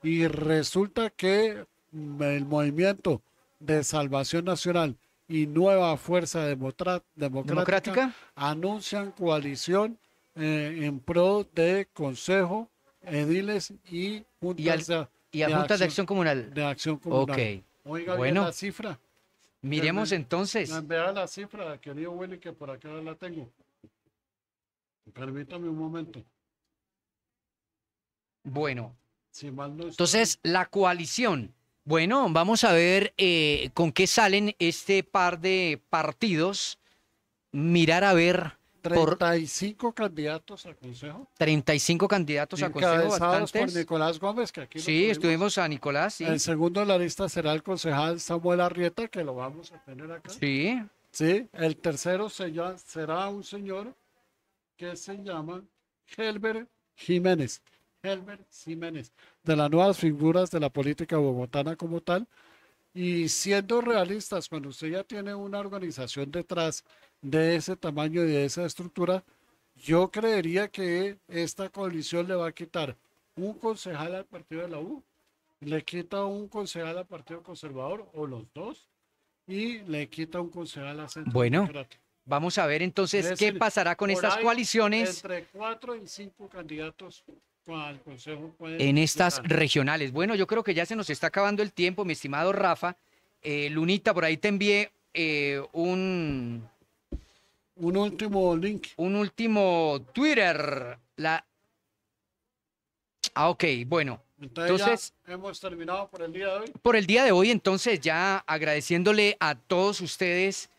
y resulta que el movimiento de Salvación Nacional y Nueva Fuerza Democrática anuncian coalición en pro de Consejo, Ediles y Juntas y a Juntas de Acción Comunal. de Acción Comunal. Ok. Oiga, bien Bueno, la cifra. miremos entonces. Vea la cifra, querido Willy, que por acá la tengo. Permítame un momento. Bueno, Si mal no estoy, entonces la coalición. Bueno, vamos a ver con qué salen este par de partidos. Mirar a ver por 35 candidatos al Consejo. 35 candidatos a consejo, Encabezados por bastantes. Nicolás Gómez, que aquí lo Sí, tuvimos. estuvimos a Nicolás, sí. El segundo en la lista será el concejal Samuel Arrieta, que lo vamos a tener acá. Sí, Sí, el tercero será un señor que se llama Helber Jiménez. Helber Jiménez, de las nuevas figuras de la política bogotana como tal. Y siendo realistas, cuando usted ya tiene una organización detrás de ese tamaño y de esa estructura, yo creería que esta coalición le va a quitar un concejal al partido de la U, le quita un concejal al Partido Conservador, o los dos, y le quita un concejal a Centro Bueno, Democrático. vamos a ver entonces Es qué decir, pasará con por estas ahí, coaliciones Entre 4 y 5 candidatos al Consejo pueden en estas llegar. regionales. Bueno, yo creo que ya se nos está acabando el tiempo, mi estimado Rafa. Lunita, por ahí te envié un último link. último Twitter. Ok, bueno. Entonces, ya hemos terminado por el día de hoy. por el día de hoy, entonces, ya agradeciéndole a todos ustedes,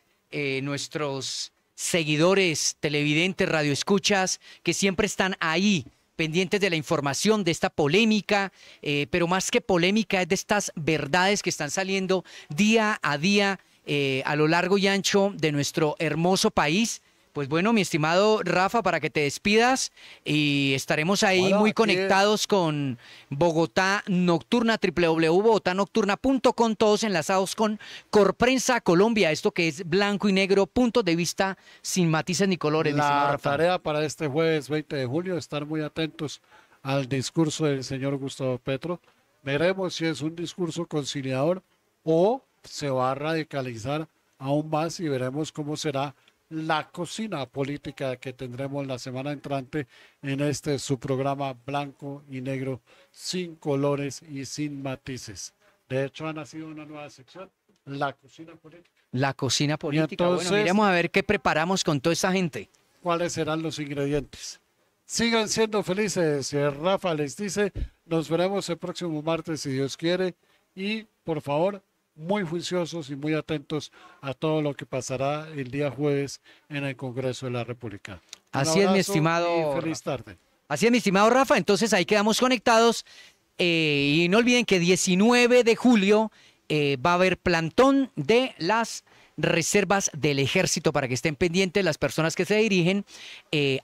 nuestros seguidores, televidentes, radioescuchas, que siempre están ahí, pendientes de la información, de esta polémica, pero más que polémica, es de estas verdades que están saliendo día a día a lo largo y ancho de nuestro hermoso país. Pues bueno, mi estimado Rafa, para que te despidas y estaremos ahí Bueno, muy aquí conectados con Bogotá Nocturna, www.bogotanocturna.com, todos enlazados con Corprensa Colombia, esto que es blanco y negro, puntos de vista sin matices ni colores, mi estimado La Rafa. tarea para este jueves 20 de julio, estar muy atentos al discurso del señor Gustavo Petro. Veremos si es un discurso conciliador o se va a radicalizar aún más y veremos cómo será la cocina política que tendremos la semana entrante en su programa blanco y negro, sin colores y sin matices. De hecho, ha nacido una nueva sección, la cocina política. La cocina política. entonces- Bueno, miremos a ver qué preparamos con toda esa gente. ¿Cuáles serán los ingredientes? Sigan siendo felices. Rafa les dice, nos veremos el próximo martes si Dios quiere. Y por favor, muy juiciosos y muy atentos a todo lo que pasará el día jueves en el Congreso de la República. Un Así es, mi abrazo estimado y feliz tarde. Así es, mi estimado Rafa. Entonces ahí quedamos conectados. Y no olviden que 19 de julio va a haber plantón de las reservas del ejército para que estén pendientes las personas que se dirigen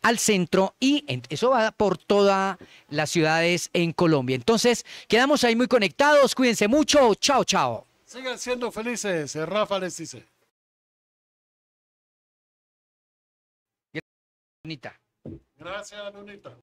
al centro y eso va por todas las ciudades en Colombia. Entonces quedamos ahí muy conectados. Cuídense mucho. Chao, chao. Sigan siendo felices. Rafa les dice. Bonita. Gracias, Lunita.